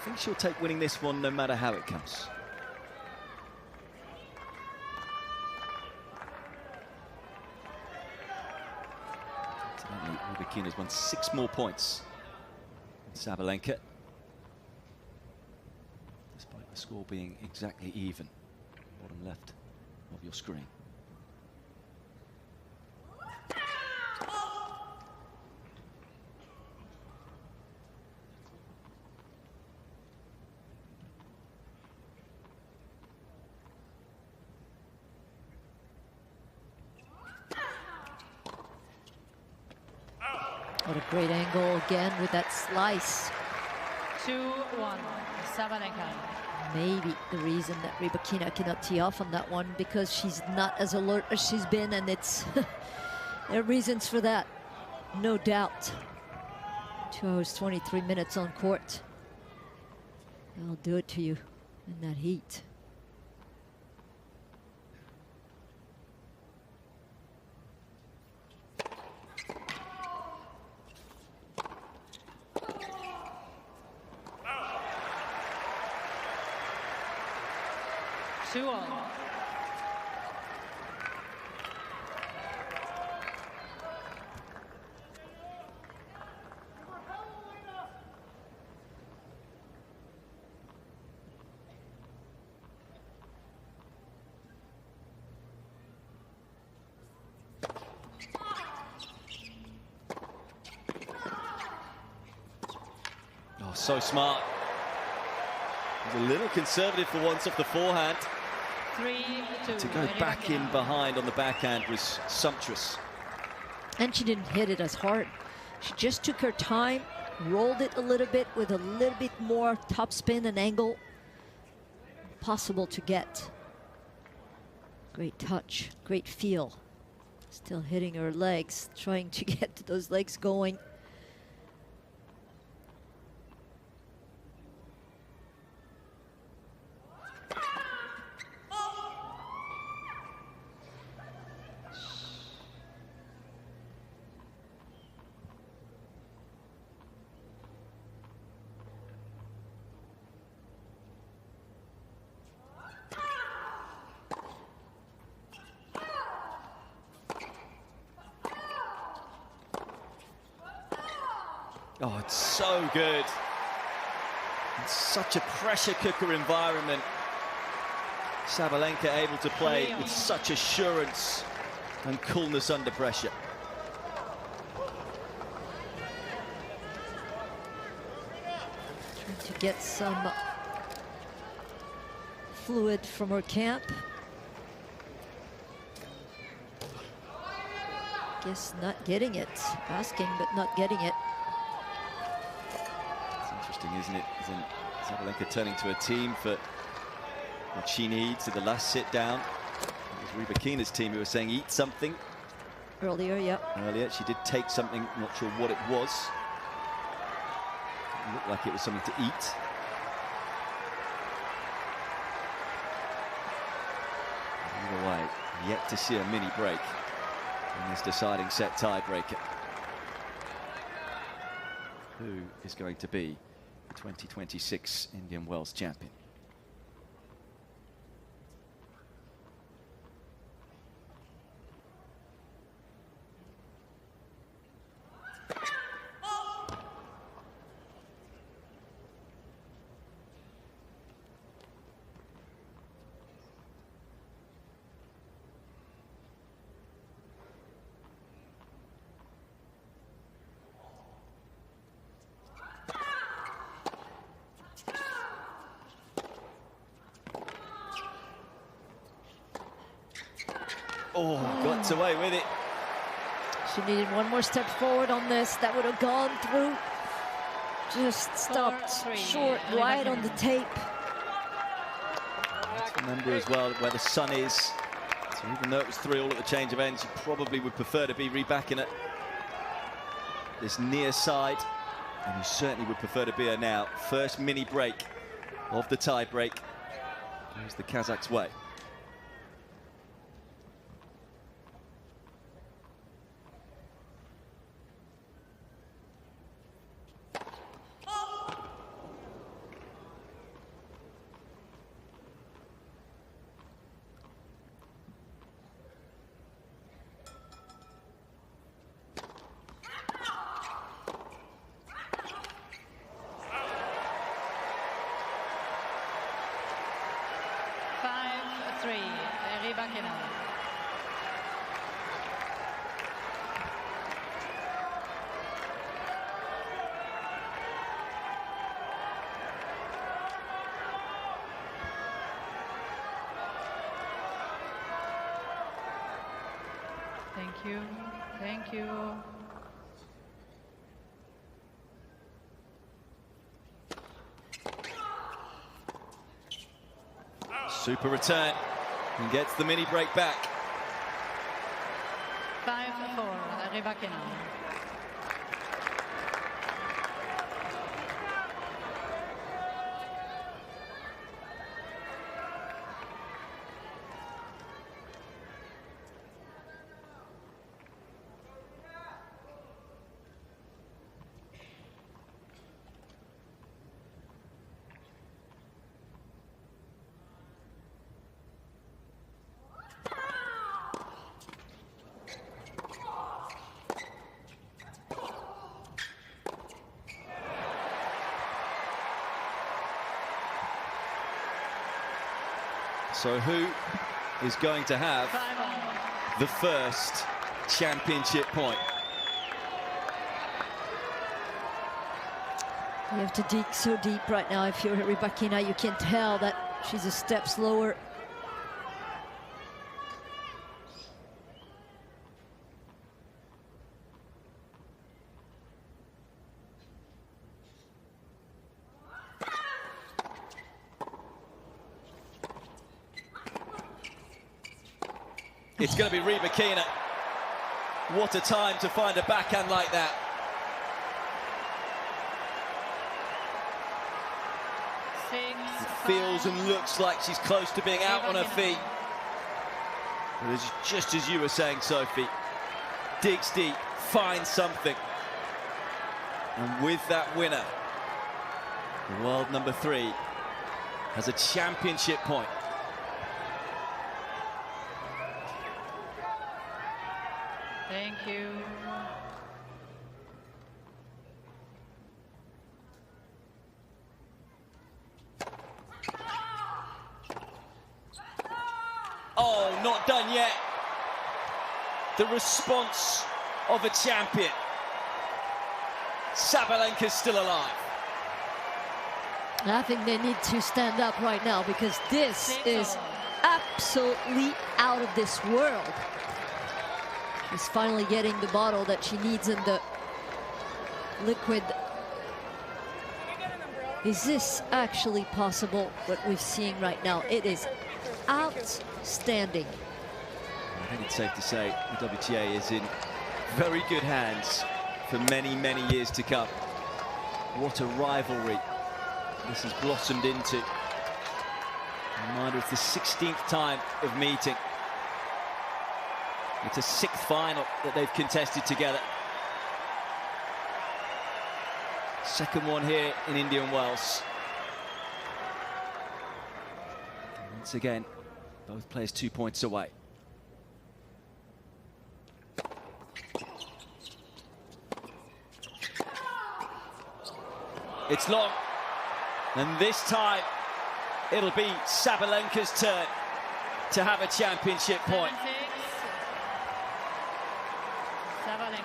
think she'll take winning this one no matter how it comes. Rybakina's won 6 more points than Sabalenka, despite the score being exactly even. Bottom left of your screen. What a great angle again with that slice. 2-1, Sabalenka. Maybe the reason that Rybakina cannot tee off on that one, because she's not as alert as she's been, and it's there are reasons for that, no doubt. 2 hours 23 minutes on court. I'll do it to you in that heat. So smart. He's a little conservative for once off the forehand. 3-2. To go back in behind on the backhand was sumptuous. And she didn't hit it as hard. She just took her time, rolled it a little bit with a little bit more topspin and angle possible to get. Great touch, great feel. Still hitting her legs, trying to get those legs going. Oh, it's so good. It's such a pressure cooker environment. Sabalenka able to play with such assurance and coolness under pressure. Trying to get some fluid from her camp. Guess not getting it. Asking, but not getting it. Interesting, isn't it? Isn't Sabalenka turning to her team for what she needs at the last sit down? It was Rybakina's team who were saying eat something. Earlier, yeah. Earlier, she did take something, not sure what it was. It looked like it was something to eat. Either way, yet to see a mini break in this deciding set tiebreaker. Who is going to be the 2026 Indian Wells champion? Oh, got away with it. She needed one more step forward on this. That would have gone through. Just stopped 4-3. short, right on the tape. Let's remember as well where the sun is. So even though it was 3-all at the change of ends, you probably would prefer to be Rybakina this near side. And you certainly would prefer to be her now. First mini break of the tie break goes the Kazakh's way. Rybakina. Thank you. Thank you. Super return and gets the mini break back. 5-4, Rybakina. So who is going to have 5-all. the first championship point? You have to dig so deep right now. If you're Rybakina, you can tell that she's a step slower. It's going to be Rybakina. What a time to find a backhand like that. It feels and looks like she's close to being out on her feet. But it's just as you were saying, Sophie, digs deep, finds something. And with that winner, the world number 3 has a championship point. Thank you. Oh, not done yet. The response of a champion. Sabalenka's still alive. I think they need to stand up right now because this is absolutely out of this world. She's finally getting the bottle that she needs in the liquid. Is this actually possible, what we're seeing right now? It is outstanding. I think it's safe to say the WTA is in very good hands for many, many years to come. What a rivalry this has blossomed into. A reminder, it's the 16th time of meeting. It's a 6th final that they've contested together. Second one here in Indian Wells. Once again, both players 2 points away. It's long, and this time it'll be Sabalenka's turn to have a championship point. Sabalenka.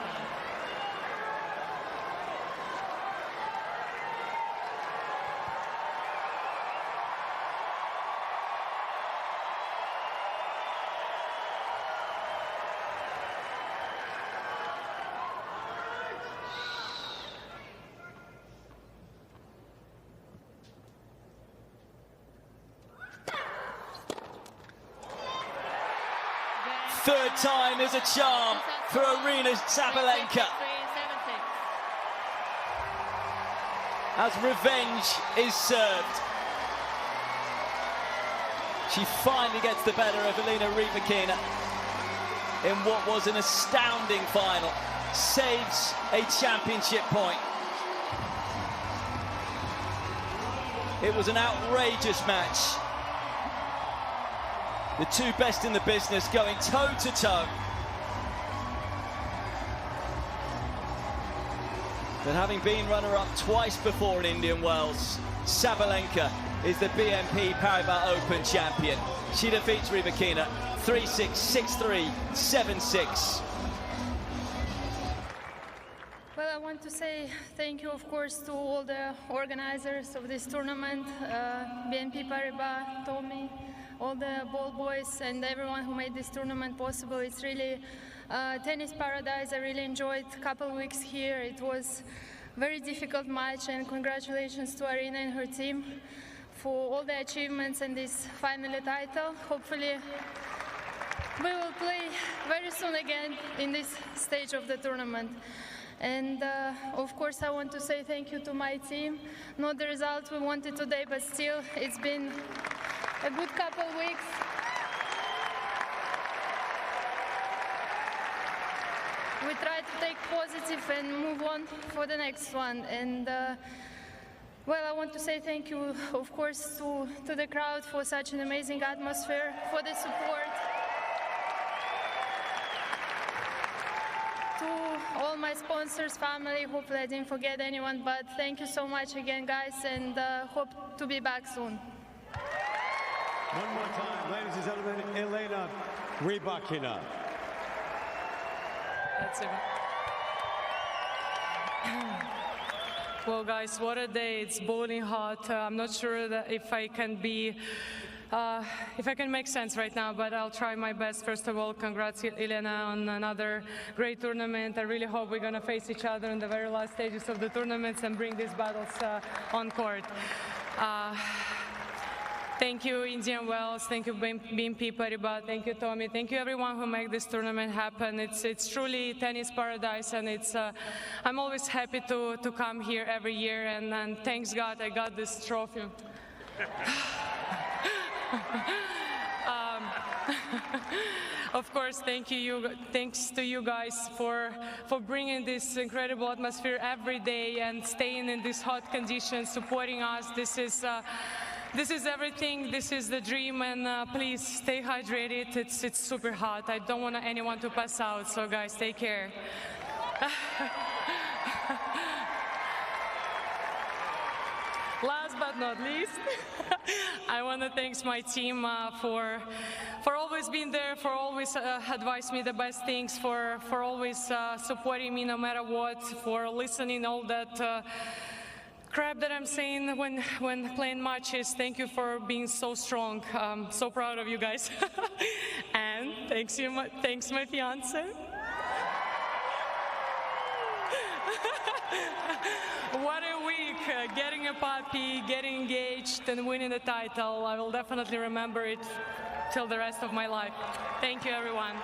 Third time is a charm for Aryna Sabalenka, as revenge is served. She finally gets the better of Elena Rybakina in what was an astounding final. Saves a championship point. It was an outrageous match. The two best in the business going toe-to-toe. But having been runner-up twice before in Indian Wells, Sabalenka is the BNP Paribas Open champion. She defeats Rybakina 3-6, 6-3, 7-6. Well, I want to say thank you, of course, to all the organizers of this tournament, BNP Paribas, Tommy, all the ball boys and everyone who made this tournament possible. It's really tennis paradise. I really enjoyed a couple of weeks here. It was a very difficult match, and congratulations to Aryna and her team for all the achievements and this finally title. Hopefully we will play very soon again in this stage of the tournament. And of course I want to say thank you to my team. Not the result we wanted today, but still it's been a good couple of weeks. We try to take positive and move on for the next one. And well, I want to say thank you, of course, to the crowd for such an amazing atmosphere, for the support. To all my sponsors, family, hopefully I didn't forget anyone, but thank you so much again, guys, and hope to be back soon. One more time, ladies and gentlemen, Elena Rybakina. That's it. Well, guys, what a day. It's boiling hot. I'm not sure that if I can make sense right now, but I'll try my best. First of all, congrats, Elena, on another great tournament. I really hope we're going to face each other in the very last stages of the tournaments and bring these battles on court. Thank you, Indian Wells. Thank you, BNP Paribas. Thank you, Tommy. Thank you, everyone who made this tournament happen. It's truly tennis paradise, and I'm always happy to come here every year. And thanks God I got this trophy. Of course, thanks to you guys for bringing this incredible atmosphere every day and staying in these hot conditions, supporting us. This is everything. This is the dream, and please stay hydrated. It's super hot. I don't want anyone to pass out, so guys, take care. Last but not least, I want to thank my team for always being there, for always advise me the best things, for always supporting me no matter what, for listening all that crap that I'm saying when playing matches. Thank you for being so strong. I'm so proud of you guys. And thanks my fiance. What a week, getting a puppy, getting engaged and winning the title. I will definitely remember it till the rest of my life. Thank you, everyone.